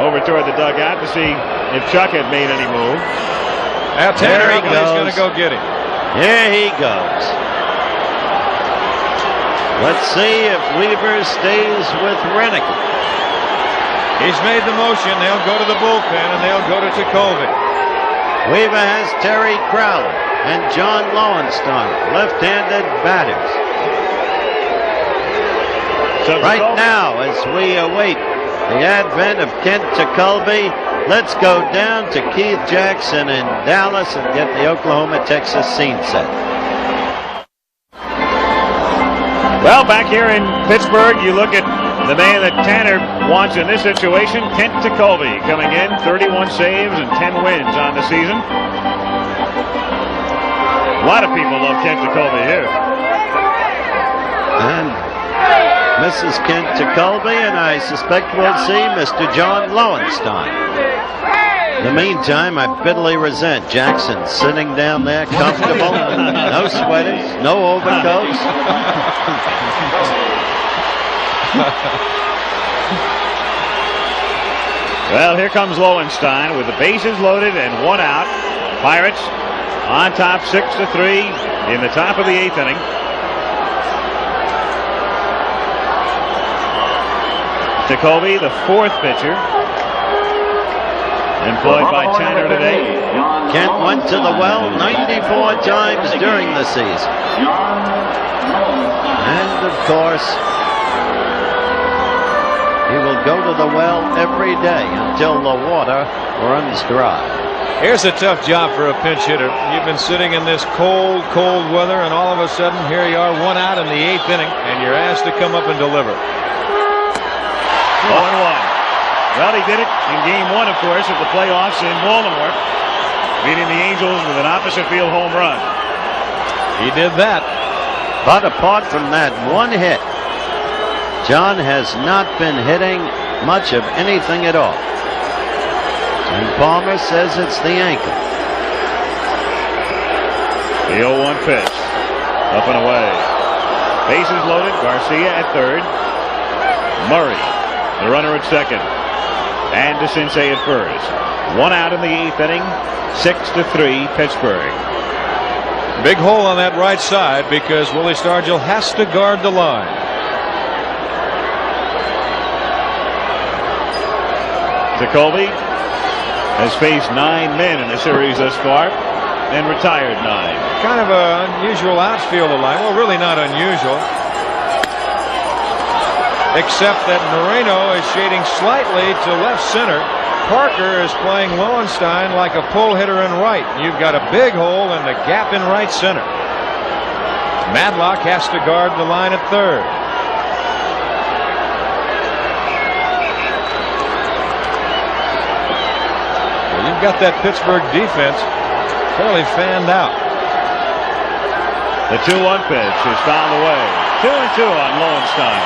over toward the dugout to see if Chuck had made any move. Now Tanner is going to go get him. Here he goes. Let's see if Weaver stays with Renicky. He's made the motion. They'll go to the bullpen and they'll go to Colby. Weaver has Terry Crowley and John Lowenstein, left-handed batters. So right now, as we await the advent of Kent Colby, let's go down to Keith Jackson in Dallas and get the Oklahoma-Texas scene set. Well, back here in Pittsburgh, you look at the man that Tanner wants in this situation, Kent Colby, coming in, 31 saves and 10 wins on the season. A lot of people love Kent Colby here. And Mrs. Kent Colby, and I suspect we'll see Mr. John Lowenstein. In the meantime, I bitterly resent Jackson sitting down there comfortable. No sweaters, no overcoats. Well, here comes Lowenstein with the bases loaded and 1 out. Pirates on top 6-3 in the top of the 8th inning. Colby, the 4th pitcher, employed by Tanner today. Kent went to the well 94 times during the season. And of course, he will go to the well every day until the water runs dry. Here's a tough job for a pinch hitter. You've been sitting in this cold, cold weather, and all of a sudden, here you are, 1 out in the 8th inning, and you're asked to come up and deliver. 0-1. Well, he did it in Game 1, of course, of the playoffs in Baltimore, beating the Angels with an opposite field home run. He did that. But apart from that one hit, John has not been hitting much of anything at all. And Palmer says it's the ankle. The 0-1 pitch. Up and away. Bases loaded. Garcia at third. Murray, the runner at second. And DeCinces at first. 1 out in the 8th inning. 6-3 Pittsburgh. Big hole on that right side because Willie Stargell has to guard the line. Colby has faced 9 men in the series thus far and retired 9. Kind of an unusual outfielder line. Well, really not unusual. Except that Moreno is shading slightly to left center. Parker is playing Lowenstein like a pull hitter in right. You've got a big hole and a gap in right center. Madlock has to guard the line at third. You've got that Pittsburgh defense fairly fanned out. The 2-1 pitch is fouled away. 2-2 on Lowenstein.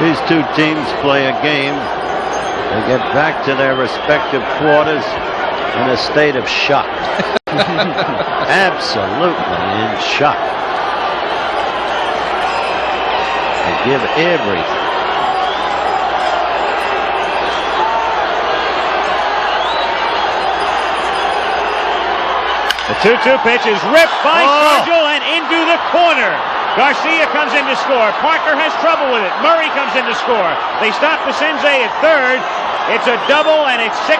These two teams play a game. They get back to their respective quarters in a state of shock. Absolutely in shock. They give everything. The 2-2 pitch is ripped by Stargell and into the corner. Garcia comes in to score. Parker has trouble with it. Murray comes in to score. They stop DeCinces at third. It's a double, and it's 6-5.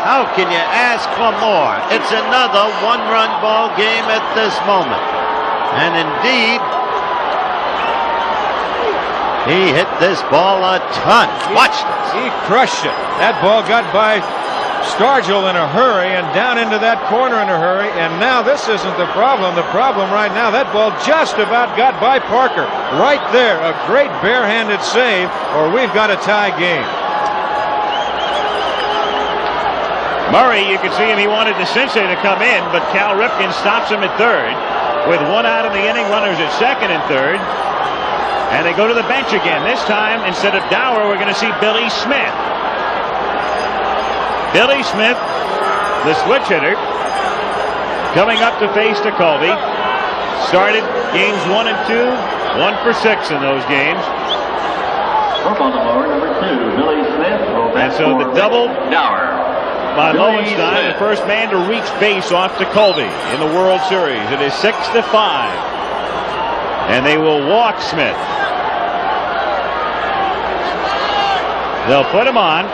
How can you ask for more? It's another one-run ball game at this moment. And indeed, he hit this ball a ton. Watch this. He crushed it. That ball got by Stargell in a hurry and down into that corner in a hurry. And now this isn't the problem. The problem right now, that ball just about got by Parker. Right there. A great barehanded save, or we've got a tie game. Murray, you can see him. He wanted DeCinces to come in, but Cal Ripken stops him at third. With one out in the inning, runners at second and third. And they go to the bench again. This time, instead of Dower, we're going to see Billy Smith. Billy Smith, the switch hitter, coming up to face DeColvey. Started games 1 and 2, 1 for 6 in those games. Up on the board, number 2, Billy Smith. And so the double Dower by Lowenstein, the first man to reach base off DeColvey in the World Series. It is 6-5. And they will walk Smith. They'll put him on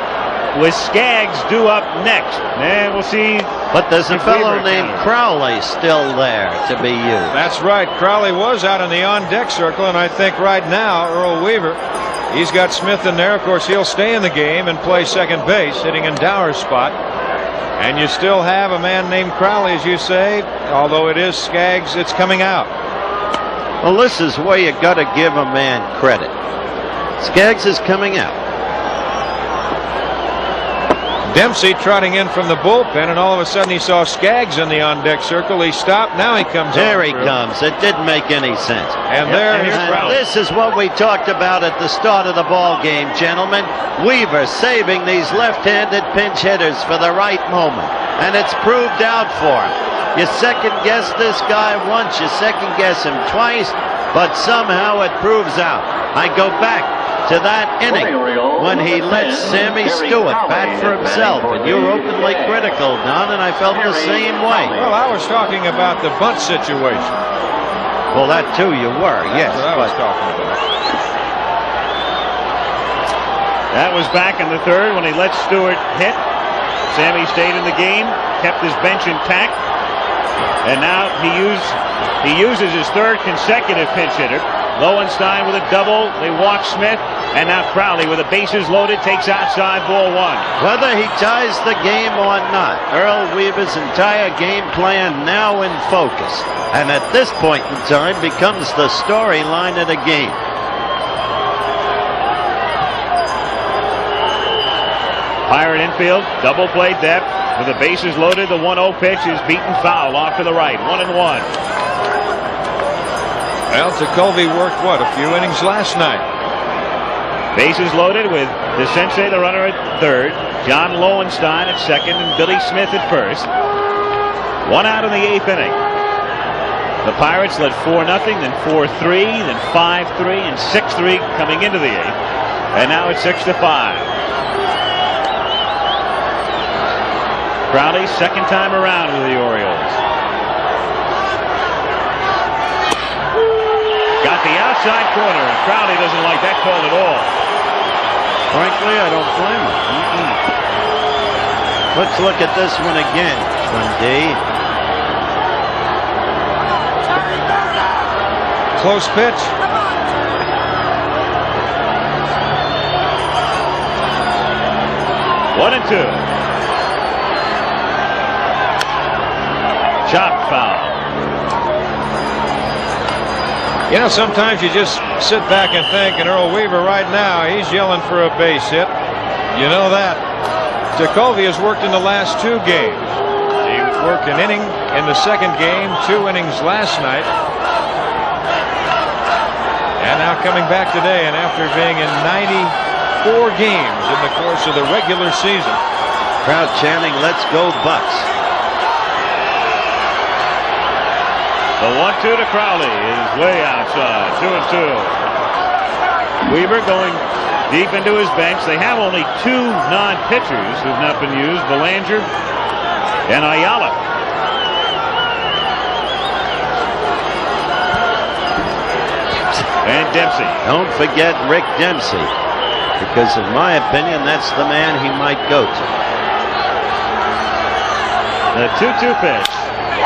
with Skaggs due up next. And we'll see. But there's a fellow named Crowley still there to be used. That's right. Crowley was out in the on-deck circle, and I think right now Earl Weaver, he's got Smith in there. Of course, he'll stay in the game and play second base, sitting in Dower's spot. And you still have a man named Crowley, as you say, although it is Skaggs, it's coming out. Well, this is where you got to give a man credit. Skaggs is coming out. Dempsey trotting in from the bullpen, and all of a sudden he saw Skaggs in the on-deck circle. He stopped. Now he comes. There he comes. It didn't make any sense. And there's Crowley. This is what we talked about at the start of the ball game, gentlemen. Weaver saving these left-handed pinch hitters for the right moment, and it's proved out for him. You second guess this guy once, you second guess him twice, but somehow it proves out. I go back to that inning when he let Sammy Stewart bat for himself, and you were openly critical, Don, and I felt the same way. Well, I was talking about the bunt situation. Well, that too you were, yes. That's what I was talking about. That was back in the third when he let Stewart hit. Sammy stayed in the game, kept his bench intact, and now he uses his third consecutive pinch hitter. Lowenstein with a double. They walk Smith, and now Crowley with the bases loaded takes outside ball 1. Whether he ties the game or not, Earl Weaver's entire game plan now in focus, and at this point in time becomes the storyline of the game. Pirate infield, double play depth with the bases loaded. The 1-0 pitch is beaten foul off to the right. 1-1. Well, DeColvey worked, what, a few innings last night. Bases loaded with DeCinces, the runner, at third. John Lowenstein at second, and Billy Smith at first. 1 out in the 8th inning. The Pirates led 4-0, then 4-3, then 5-3, and 6-3 coming into the 8th. And now it's 6-5. Crowley, second time around with the Orioles. Got the outside corner, and Crowley doesn't like that call at all. Frankly, I don't blame him. Let's look at this one again, Twin-D. Close pitch. One and 2. Chop foul. You know, sometimes you just sit back and think, and Earl Weaver right now, he's yelling for a base hit. You know that. DeColvey has worked in the last 2 games. He worked an inning in the second game, 2 innings last night. And now coming back today, and after being in 94 games in the course of the regular season. Crowd chanting, "Let's go Bucks." The 1-2 to Crowley is way outside. 2-2. Weaver going deep into his bench. They have only 2 non-pitchers who've not been used, Belanger and Ayala. And Dempsey. Don't forget Rick Dempsey. because in my opinion, that's the man he might go to. The 2-2 pitch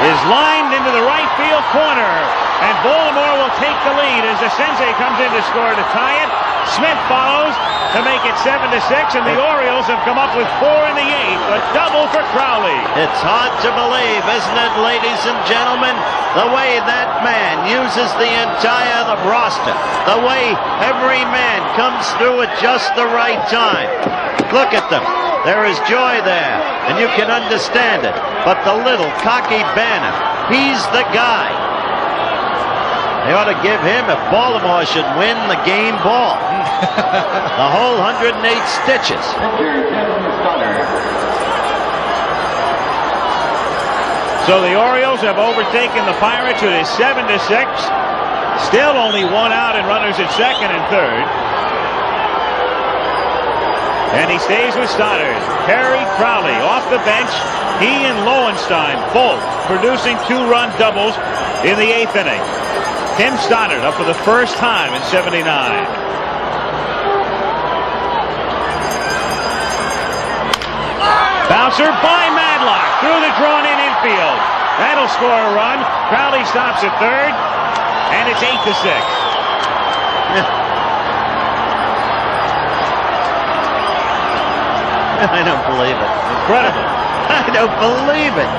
is lined into the right field corner, and Baltimore will take the lead as Sensei comes in to score to tie it. Smith follows to make it 7-6, and the Orioles have come up with 4 in the 8th, a double for Crowley. It's hard to believe, isn't it, ladies and gentlemen, the way that man uses the entire roster, the way every man comes through at just the right time. Look at them. There is joy there, and you can understand it. But the little cocky Banner, he's the guy. They ought to give him, if Baltimore should win, the game ball. The whole 108 stitches. So the Orioles have overtaken the Pirates. It is 7-6. Still only 1 out and runners at second and third. And he stays with Stoddard. Perry Crowley off the bench. He and Lowenstein both producing 2-run doubles in the 8th inning. Tim Stoddard up for the first time in 79. Bouncer by Madlock through the drawn-in infield. That'll score a run. Crowley stops at third, and it's 8-6. I don't believe it. Incredible. I don't believe it.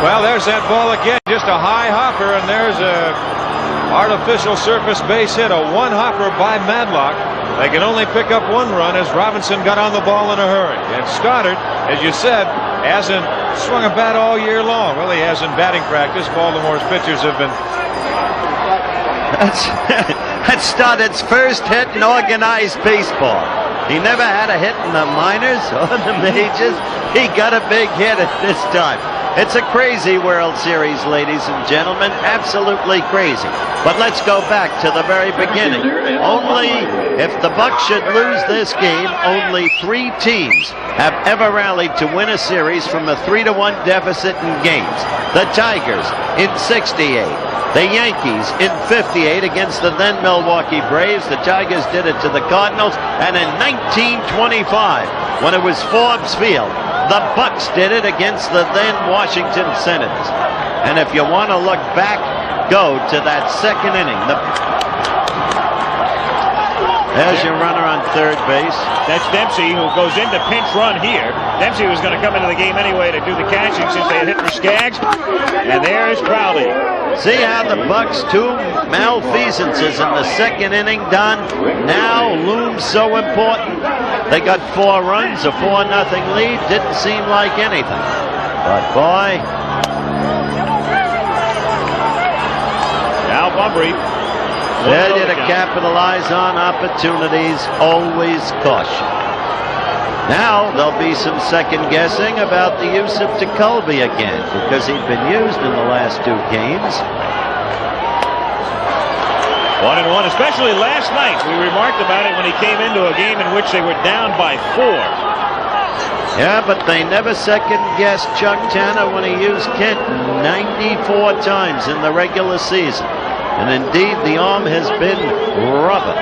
Well, there's that ball again. Just a high hopper, and there's a artificial surface base hit. A 1-hopper by Madlock. They can only pick up 1 run as Robinson got on the ball in a hurry. And Stoddard, as you said, hasn't swung a bat all year long. Well, he has in batting practice. Baltimore's pitchers have been... That's Stoddard's first hit in organized baseball. He never had a hit in the minors or the majors. He got a big hit at this time. It's a crazy World Series, ladies and gentlemen. Absolutely crazy. But let's go back to the very beginning. Only, if the Bucs should lose this game, only 3 teams have ever rallied to win a series from a 3-1 deficit in games. The Tigers in 68. The Yankees in 58 against the then Milwaukee Braves. The Tigers did it to the Cardinals. And in 1925, when it was Forbes Field, the Bucs did it against the then Washington Senators. And if you want to look back, go to that second inning. There's your runner on third base. That's Dempsey, who goes into pinch run here. Dempsey was going to come into the game anyway to do the catching since they had hit for Skaggs. And there's Crowley. See how the Bucs' 2 malfeasances in the second inning, Don, now loom so important. They got 4 runs, a 4-0 lead. Didn't seem like anything. But boy. Now Bumbry. Failure to capitalize on opportunities, always caution. Now there'll be some second guessing about the use of Jacoby again, because he'd been used in the last 2 games. 1-1, especially last night. We remarked about it when he came into a game in which they were down by 4. Yeah, but they never second-guessed Chuck Tanner when he used Kent 94 times in the regular season. And indeed, the arm has been rubber.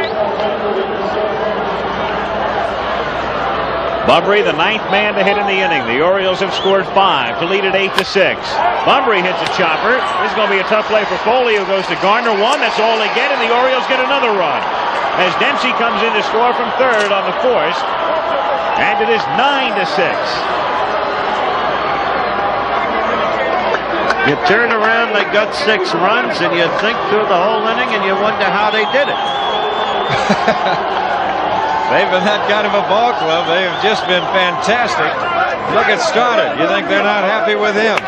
Bumbry, the 9th man to hit in the inning. The Orioles have scored 5 to lead at 8-6. Bumbry hits a chopper. This is going to be a tough play for Foley, who goes to Gardner. 1. That's all they get, and the Orioles get another run. As Dempsey comes in to score from third on the force. And it is 9-6. You turn around, they got 6 runs, and you think through the whole inning, and you wonder how they did it. They've been that kind of a ball club. They have just been fantastic. Look at Stoddard. You think they're not happy with him?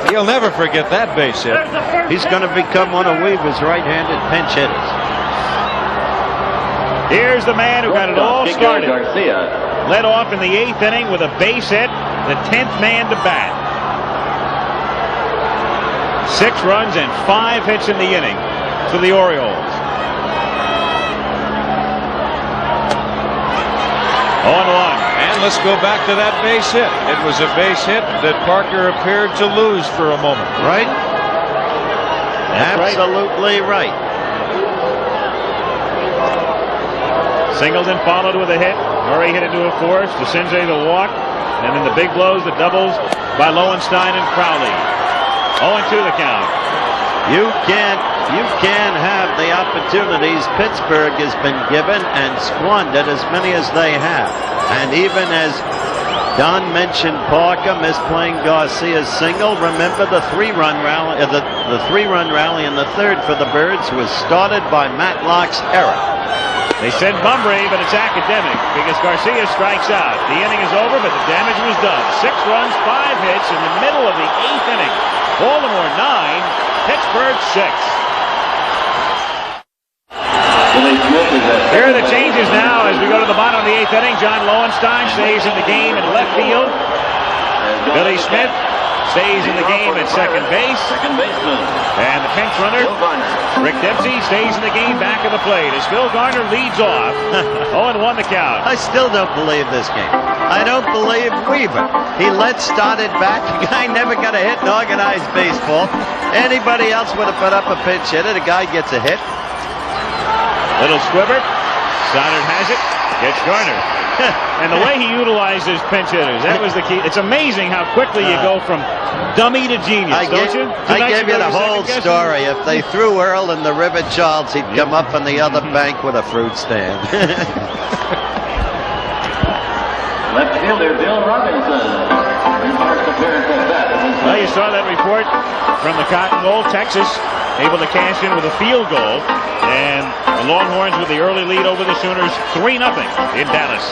He'll never forget that base hit. He's going to become one of Weaver's right-handed pinch hitters. Here's the man who got it all started. Led off in the 8th inning with a base hit, the 10th man to bat. 6 runs and 5 hits in the inning for the Orioles. 0-1. And let's go back to that base hit. It was a base hit that Parker appeared to lose for a moment. Right? Absolutely right. Singleton followed with a hit. Murray hit into a force. DeCinces the walk. And then the big blows, the doubles by Lowenstein and Crowley. 0-2 the count. You can't have the opportunities Pittsburgh has been given and squandered as many as they have. And even as Don mentioned, Parker misplaying Garcia's single. Remember the three-run rally. The three-run rally in the third for the Birds was started by Matlock's error. They said Bunbury, but it's academic because Garcia strikes out. The inning is over, but the damage was done. 6 runs, 5 hits in the middle of the 8th inning. Baltimore 9, Pittsburgh 6. Here are the changes now as we go to the bottom of the 8th inning. John Lowenstein stays in the game in left field. Billy Smith stays in the game at second base. And the pinch runner, Rick Dempsey, stays in the game back of the plate as Phil Garner leads off. 0-1 the count. I still don't believe this game. I don't believe Weaver. He started back. The guy never got a hit in organized baseball. Anybody else would have put up a pinch hitter. The guy gets a hit. Little squiver. Stoddard has it. Gets Garner. And the way he utilizes pinch hitters, that was the key. It's amazing how quickly you go from dummy to genius, don't you? I gave you the whole story. If they threw Earl in the River Charles, he'd come up on the other bank with a fruit stand. Left fielder Bill Robinson. First appearance at bat. Well, you saw that report from the Cotton Bowl. Texas able to cash in with a field goal. And the Longhorns with the early lead over the Sooners 3-0 in Dallas.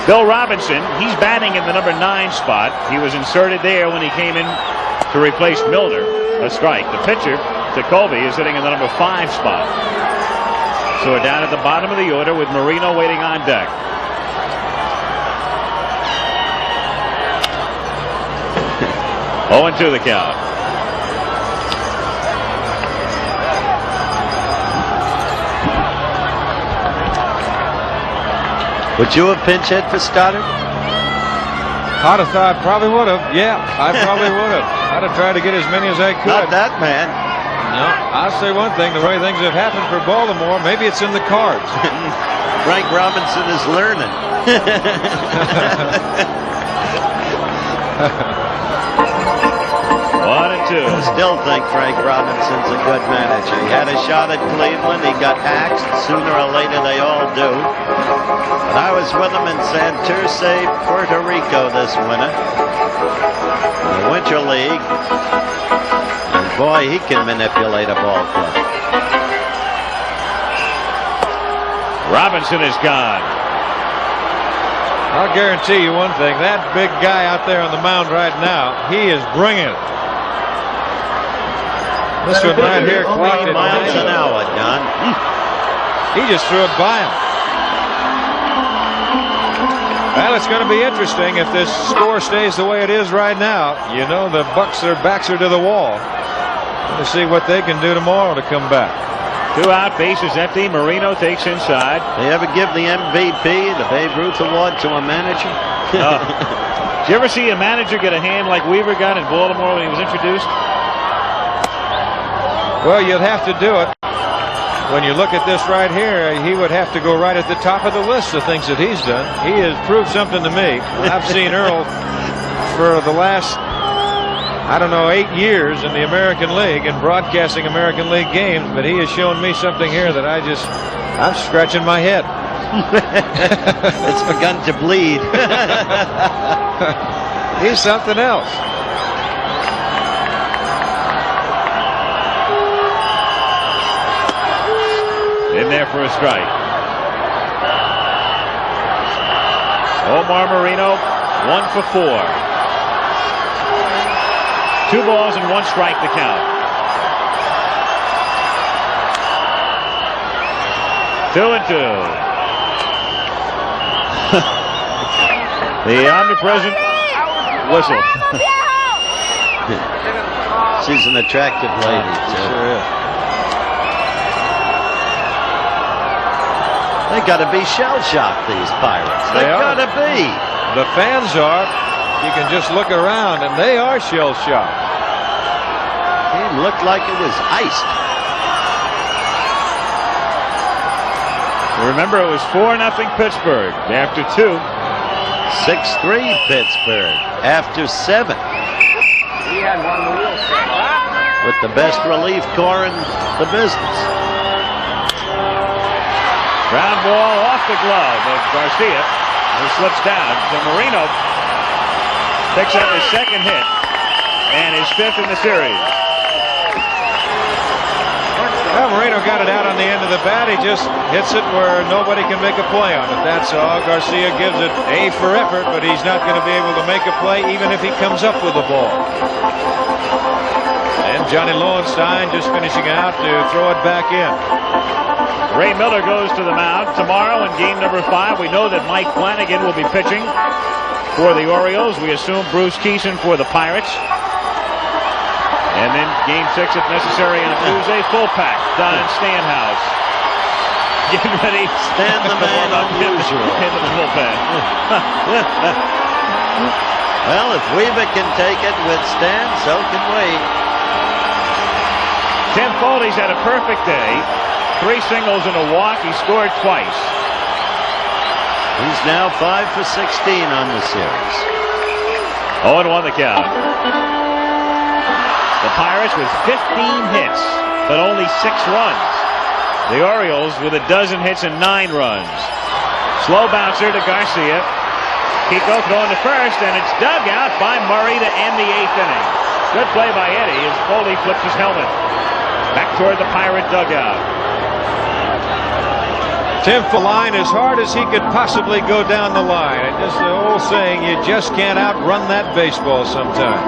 Bill Robinson, he's batting in the number 9 spot. He was inserted there when he came in to replace Milner. A strike. The pitcher, Colby, is sitting in the number 5 spot. So we're down at the bottom of the order with Marino waiting on deck. Oh, 0-2 the count. Would you have pinch hit for Stoddard? I'd have thought, probably would have. Yeah, I probably would have. I'd have tried to get as many as I could. Not that man. No, I'll say one thing. The way things have happened for Baltimore, maybe it's in the cards. Frank Robinson is learning. 1-2. I still think Frank Robinson's a good manager. He had a shot at Cleveland. He got axed. Sooner or later, they all do. But I was with him in Santurce, Puerto Rico this winter. In the Winter League. And boy, he can manipulate a ball club. Robinson is gone. I'll guarantee you one thing. That big guy out there on the mound right now, he is bringing it. This one right here clocked at miles an hour, Don. He just threw it by him. Well, it's going to be interesting if this score stays the way it is right now. You know, the Bucks, their backs are to the wall. To see what they can do tomorrow to come back. 2 out, bases empty. Marino takes inside. They ever give the MVP, the Babe Ruth Award, to a manager? Did you ever see a manager get a hand like Weaver got in Baltimore when he was introduced? Well, you'd have to do it. When you look at this right here, he would have to go right at the top of the list of things that he's done. He has proved something to me. I've seen Earl for the last, 8 years in the American League and broadcasting American League games, but he has shown me something here that I'm scratching my head. It's begun to bleed. He's something else. In there for a strike. Omar Marino, 1 for 4. 2 balls and 1 strike to count. 2-2. The omnipresent whistle. She's an attractive lady. Sure is. They got to be shell-shocked, these Pirates. They got to be. The fans are. You can just look around, and they are shell-shocked. It looked like it was iced. Remember, it was 4-0 Pittsburgh after 2. 6-3 Pittsburgh after 7. With the best relief corps in the business. Ground ball off the glove of Garcia, who slips down. So Marino picks up his second hit and his 5th in the series. Well, Marino got it out on the end of the bat. He just hits it where nobody can make a play on it. That's all. Garcia gives it A for effort, but he's not going to be able to make a play even if he comes up with the ball. And Johnny Lowenstein just finishing out to throw it back in. Ray Miller goes to the mound tomorrow in game number 5. We know that Mike Flanagan will be pitching for the Orioles. We assume Bruce Keeson for the Pirates. And then game 6, if necessary, on Tuesday, full pack. Don Stanhouse getting ready. Stan the man unusual. Into the bullpen. Well, if Weaver can take it with Stan, so can we. Tim Foley's had a perfect day. 3 singles and a walk. He scored twice. He's now 5 for 16 on the series. 0-1 the count. The Pirates with 15 hits, but only 6 runs. The Orioles with a dozen hits and 9 runs. Slow bouncer to Garcia. Kiko throwing to first, and it's dug out by Murray to end the 8th inning. Good play by Eddie as Foley flips his helmet back toward the Pirate dugout. Tim for line as hard as he could possibly go down the line. And just the old saying, you just can't outrun that baseball sometimes.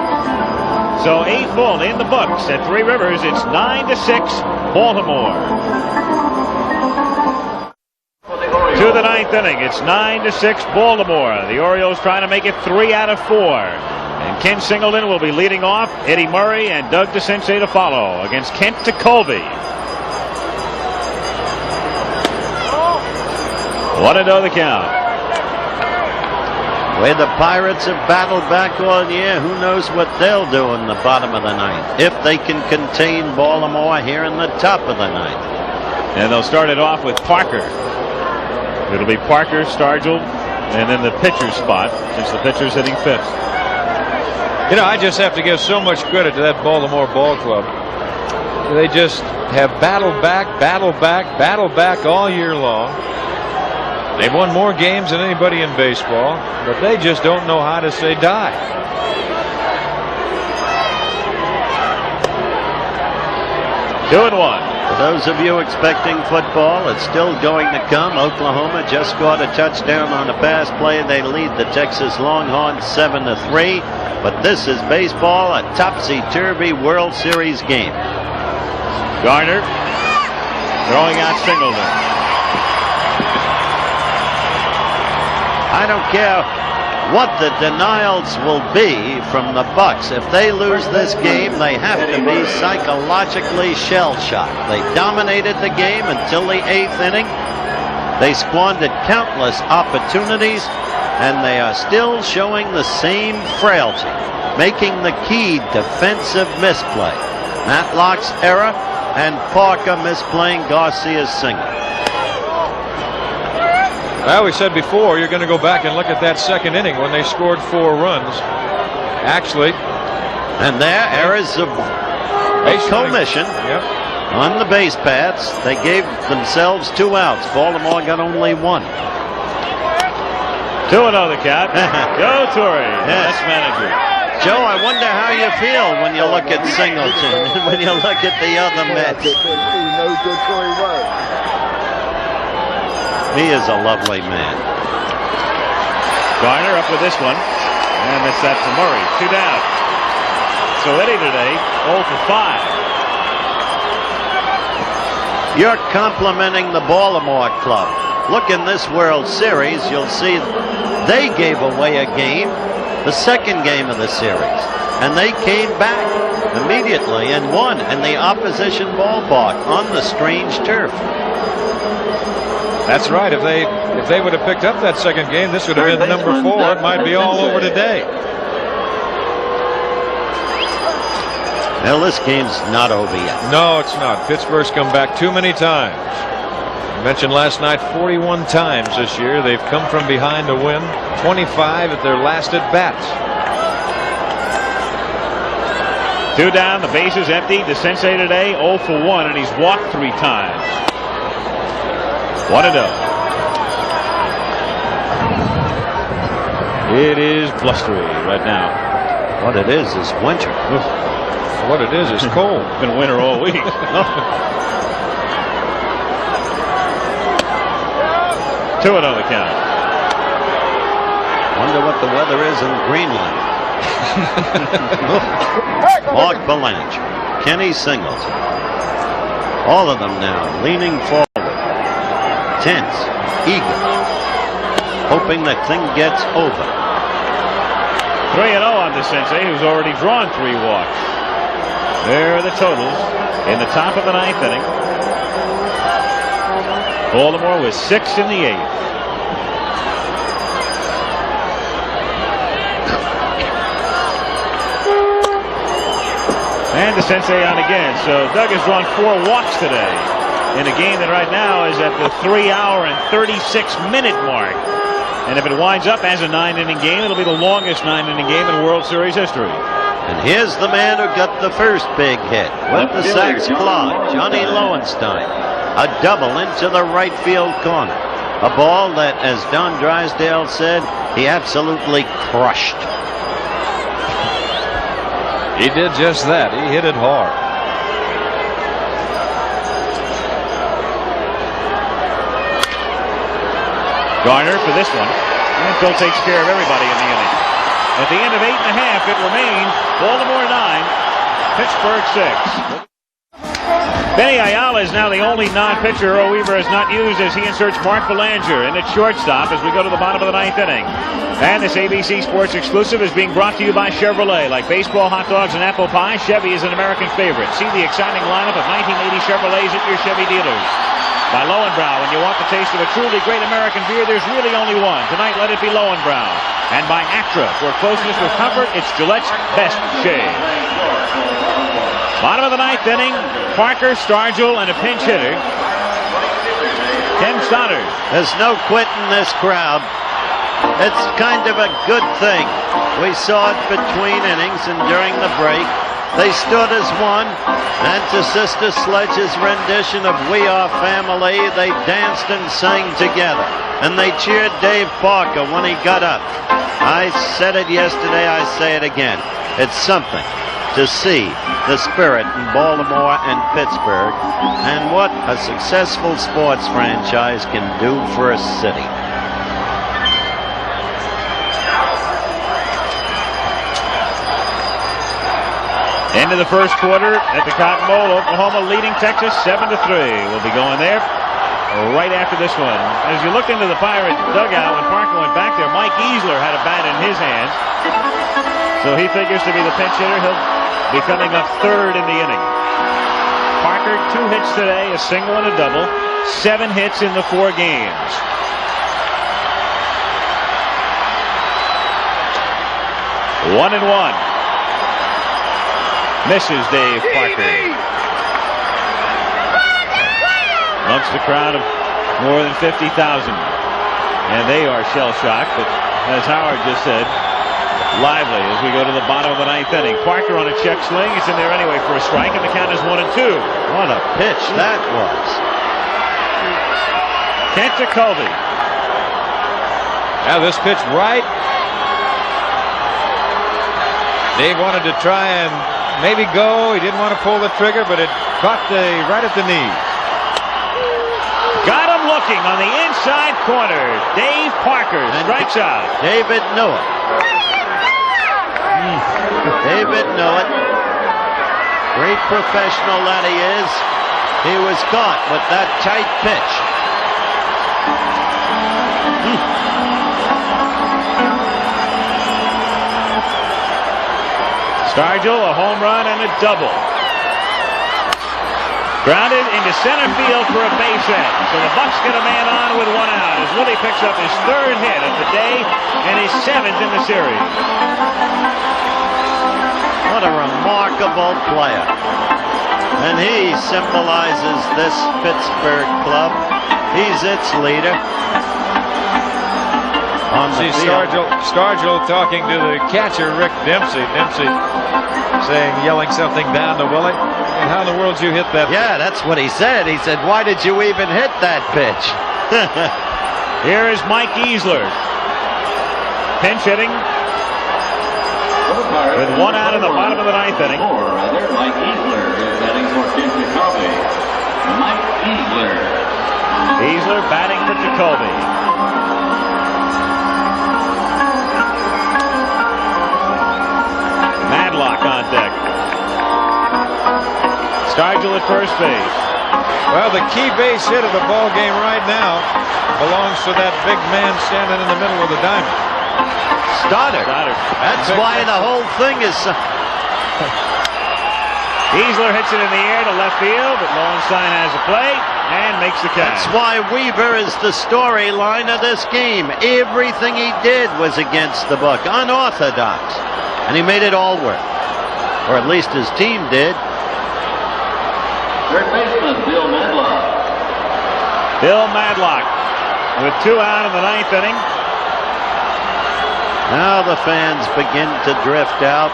So 8 full in the books at Three Rivers. It's 9-6 Baltimore. To the 9th inning. It's 9-6 Baltimore. The Orioles trying to make it 3 out of 4. And Ken Singleton will be leading off. Eddie Murray and Doug DeCinces to follow against Kent Tekulve. 1-0 the count. The way the Pirates have battled back all year, who knows what they'll do in the bottom of the 9th if they can contain Baltimore here in the top of the 9th. And they'll start it off with Parker. It'll be Parker, Stargell, and then the pitcher's spot since the pitcher's hitting 5th. You know, I just have to give so much credit to that Baltimore ball club. They just have battled back all year long. They've won more games than anybody in baseball, but they just don't know how to say die. Two and 1. For those of you expecting football, it's still going to come. Oklahoma just scored a touchdown on a pass play. They lead the Texas Longhorns 7-3. But this is baseball, a topsy-turvy World Series game. Garner throwing out Singleton. I don't care what the denials will be from the Bucks. If they lose this game, they have to be psychologically shell-shocked. They dominated the game until the 8th inning. They squandered countless opportunities, and they are still showing the same frailty, making the key defensive misplay. Matlock's error and Parker misplaying Garcia's single. Well, we said before, you're going to go back and look at that 2nd inning when they scored 4 runs. Actually. And their errors of commission on the base paths. They gave themselves 2 outs. Baltimore got only 1. 2-0 the count. Go Torrey, yes, manager. Joe, I wonder how you feel when you look at Singleton and when you look at the other Mets. He is a lovely man. Garner up with this one. And that's that for Murray. 2 down. So Eddie today, 0 for 5. You're complimenting the Baltimore club. Look in this World Series, you'll see they gave away a game, the 2nd game of the series. And they came back immediately and won in the opposition ballpark on the strange turf. That's right. If they would have picked up that 2nd game, this would have been number 4. It might be all over today. Well, this game's not over yet. No, it's not. Pittsburgh's come back too many times. Mentioned last night 41 times this year they've come from behind to win, 25 at their last at bats. 2 down, the base is empty. DeCinces today 0 for 1, and he's walked 3 times. 1-0. It is blustery right now. What it is winter. What it is cold. It's been winter all week. 2-0 the count. Wonder what the weather is in Greenland. Mark Belange, Kenny Singles. All of them now leaning forward. Tense, eager. Hoping the thing gets over. 3-0 on DeCinces, who's already drawn 3 walks. There are the totals in the top of the 9th inning. Baltimore with 6 in the 8th. And DeCinces on again. So Doug has drawn 4 walks today in a game that right now is at the 3-hour and 36-minute mark. And if it winds up as a 9-inning game, it'll be the longest 9-inning game in World Series history. And here's the man who got the first big hit with the Sox clock, Johnny Lowenstein. A double into the right field corner. A ball that, as Don Drysdale said, he absolutely crushed. He did just that. He hit it hard. Garner for this one. And Phil takes care of everybody in the inning. At the end of 8 1/2, it remains Baltimore 9, Pittsburgh 6. Benny Ayala is now the only non-pitcher Earl Weaver has not used as he inserts Mark Belanger in at shortstop as we go to the bottom of the 9th inning. And this ABC Sports exclusive is being brought to you by Chevrolet. Like baseball, hot dogs, and apple pie, Chevy is an American favorite. See the exciting lineup of 1980 Chevrolets at your Chevy dealers. By Lowenbrow, when you want the taste of a truly great American beer, there's really only one. Tonight, let it be Lowenbrow. And by Actra, for closeness with comfort, it's Gillette's best shave. Bottom of the 9th inning, Parker, Stargell, and a pinch hitter, Ken Stoddard. There's no quitting this crowd. It's kind of a good thing. We saw it between innings and during the break. They stood as one, and to Sister Sledge's rendition of We Are Family, they danced and sang together. And they cheered Dave Parker when he got up. I said it yesterday, I say it again. It's something to see the spirit in Baltimore and Pittsburgh, and what a successful sports franchise can do for a city. Into the first quarter at the Cotton Bowl. Oklahoma leading Texas 7-3. We'll be going there right after this one. As you looked into the Pirates dugout when Parker went back there, Mike Easler had a bat in his hands. So he figures to be the pinch hitter. He'll be coming up 3rd in the inning. Parker, 2 hits today, a single and a double. 7 hits in the 4 games. One and one. Misses Dave Parker. Amongst the crowd of more than 50,000. And they are shell-shocked, but as Howard just said, lively as we go to the bottom of the 9th inning. Parker on a check swing. It's in there anyway for a strike, and the count is 1-2. What a pitch that was. Kent to Colby. Now this pitch right. Dave wanted to try and maybe go. He didn't want to pull the trigger, but it caught right at the knee. Got him looking on the inside corner. Dave Parker strikes out. David knew it. David knew it. Great professional that he is. He was caught with that tight pitch. Stargell, a home run and a double. Grounded into center field for a base hit. So the Bucks get a man on with 1 out as Willie picks up his 3rd hit of the day and his 7th in the series. What a remarkable player. And he symbolizes this Pittsburgh club He's its leader. On the field. Stargell talking to the catcher, Rick Dempsey. Dempsey yelling something down to Willie. And how in the world did you hit that? Yeah, that's what he said. He said, why did you even hit that pitch? Here is Mike Easler. Pinch hitting. With 1 out in the bottom of the 9th inning. Mike Easler is batting for Jacoby. Mike Easler. Easler batting for Jacoby. Madlock on deck. Stargell at first base. Well, the key base hit of the ball game right now belongs to that big man standing in the middle of the diamond. Stoddard. That's why the whole thing is. Easler hits it in the air to left field, but Lowenstein has a play and makes the catch. That's why Weaver is the storyline of this game. Everything he did was against the book, unorthodox, and he made it all work, or at least his team did. Third baseman Bill Madlock. Bill Madlock with 2 out in the 9th inning. Now the fans begin to drift out.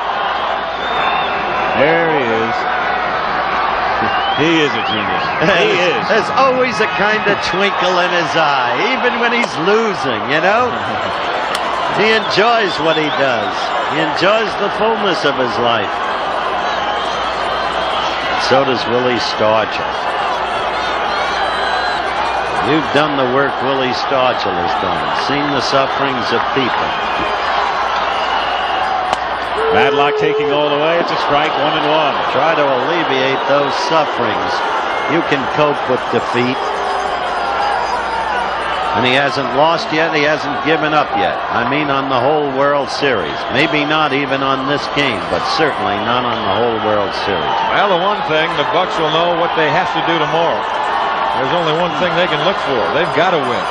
There he is. He is a genius. He is. There's always a kind of twinkle in his eye, even when he's losing, you know? He enjoys what he does. He enjoys the fullness of his life. So does Willie Stargell. You've done the work Willie Stargell has done, seen the sufferings of people. Madlock taking all the way. It's a strike, 1-1. Try to alleviate those sufferings. You can cope with defeat. And he hasn't lost yet. He hasn't given up yet. I mean on the whole World Series. Maybe not even on this game, but certainly not on the whole World Series. Well, the one thing, the Bucks will know what they have to do tomorrow. There's only one thing they can look for. They've got to win.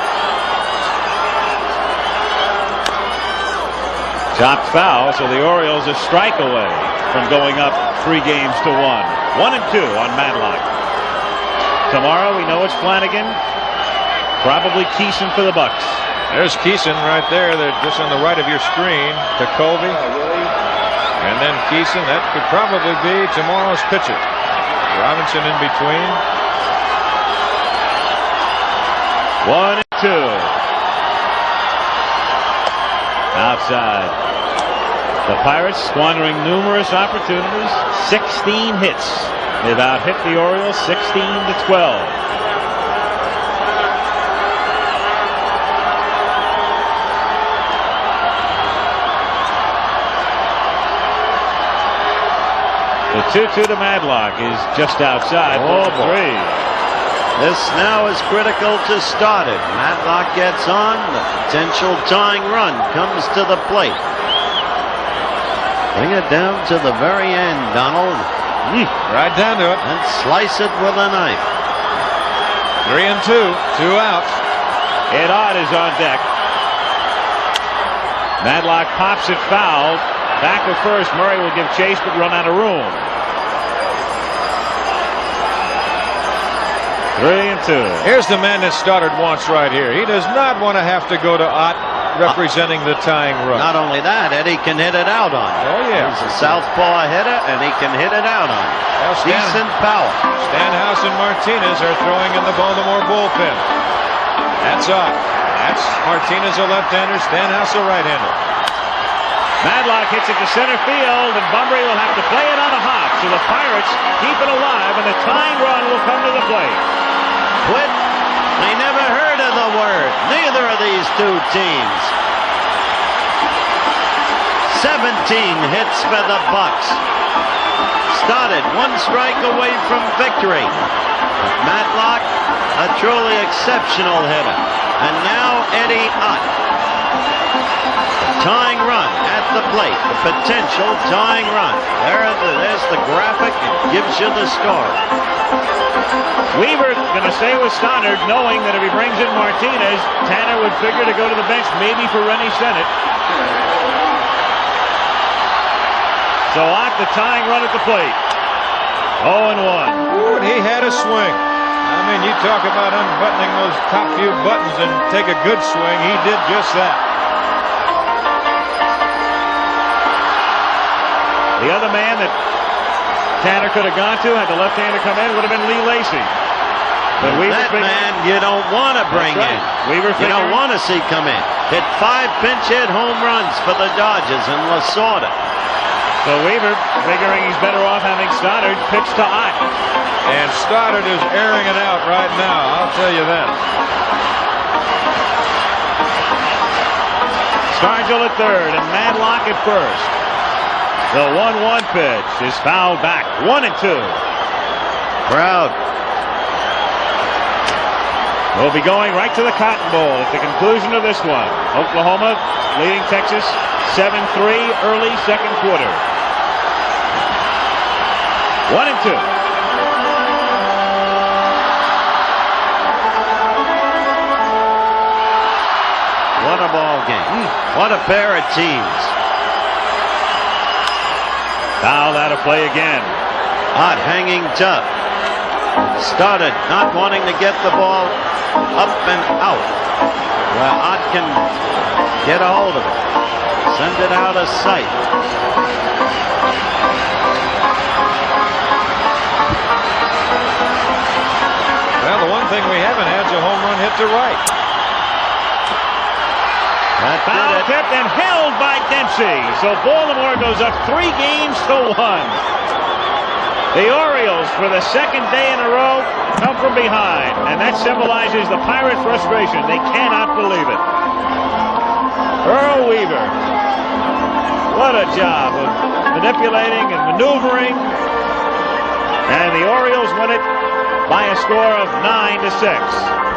Chopped foul, so the Orioles a strike away from going up 3 games to 1. 1-2 on Madlock. Tomorrow we know it's Flanagan. Probably Keeson for the Bucks. There's Keeson right there. They're just on the right of your screen. Jacoby. And then Keeson. That could probably be tomorrow's pitcher. Robinson in between. 1-2. Outside. The Pirates squandering numerous opportunities. 16 hits. They've out-hit the Orioles 16-12. The 2-2 to Madlock is just outside. Oh, 3. This now is critical to Stoddard. Madlock gets on. The potential tying run comes to the plate. Bring it down to the very end, Donald. Right down to it. And slice it with a knife. 3-2. 2 outs. Ed Ott is on deck. Madlock pops it foul. Back with first. Murray will give chase but run out of room. 3-2. Here's the man that Stoddard wants right here. He does not want to have to go to Ott representing the tying run. Not only that, Eddie can hit it out on. Oh, yeah. He's a southpaw hitter, and he can hit it out on. Well, Decent power. Stanhouse and Martinez are throwing in the Baltimore bullpen. That's Ott. That's Martinez, a left-hander. Stanhouse, a right-hander. Madlock hits it to center field, and Bunbury will have to play it on a hop. So the Pirates keep it alive, and the tying run will come to the plate. Quit. They never heard of the word. Neither of these two teams. 17 hits for the Bucks. Started 1 strike away from victory. Madlock, a truly exceptional hitter. And now Eddie Ott. Tying run at the plate. The potential tying run. There's the graphic. It gives you the score. Weaver going to stay with Stoddard, knowing that if he brings in Martinez, Tanner would figure to go to the bench, maybe for Rennie Sennett. So Ott, the tying run at the plate. 0-1. Ooh, and he had a swing. I mean, you talk about unbuttoning those top few buttons and take a good swing. He did just that. The other man that Tanner could have gone to, had the left-hander come in, would have been Lee Lacy. But That man you don't want to bring in. You don't want to see come in. Hit 5 pinch hit home runs for the Dodgers in Lasorda. So Weaver figuring he's better off having Stoddard pitch to Ott. And Stoddard is airing it out right now, I'll tell you that. Stargell at third and Madlock at first. The 1-1 pitch is fouled back. 1-2. Proud. We'll be going right to the Cotton Bowl at the conclusion of this one. Oklahoma leading Texas 7-3 early second quarter. 1-2. What a ball game. What a pair of teams. Foul out of play again. Ott hanging tough. Started not wanting to get the ball up and out where Ott can get a hold of it. Send it out of sight. Well, the one thing we haven't had is a home run hit to right. That Foul did it. tipped and held by Dempsey. So Baltimore goes up 3-1. The Orioles, for the second day in a row, come from behind. And that symbolizes the Pirate frustration. They cannot believe it. Earl Weaver. What a job of manipulating and maneuvering. And the Orioles win it by a score of 9-6.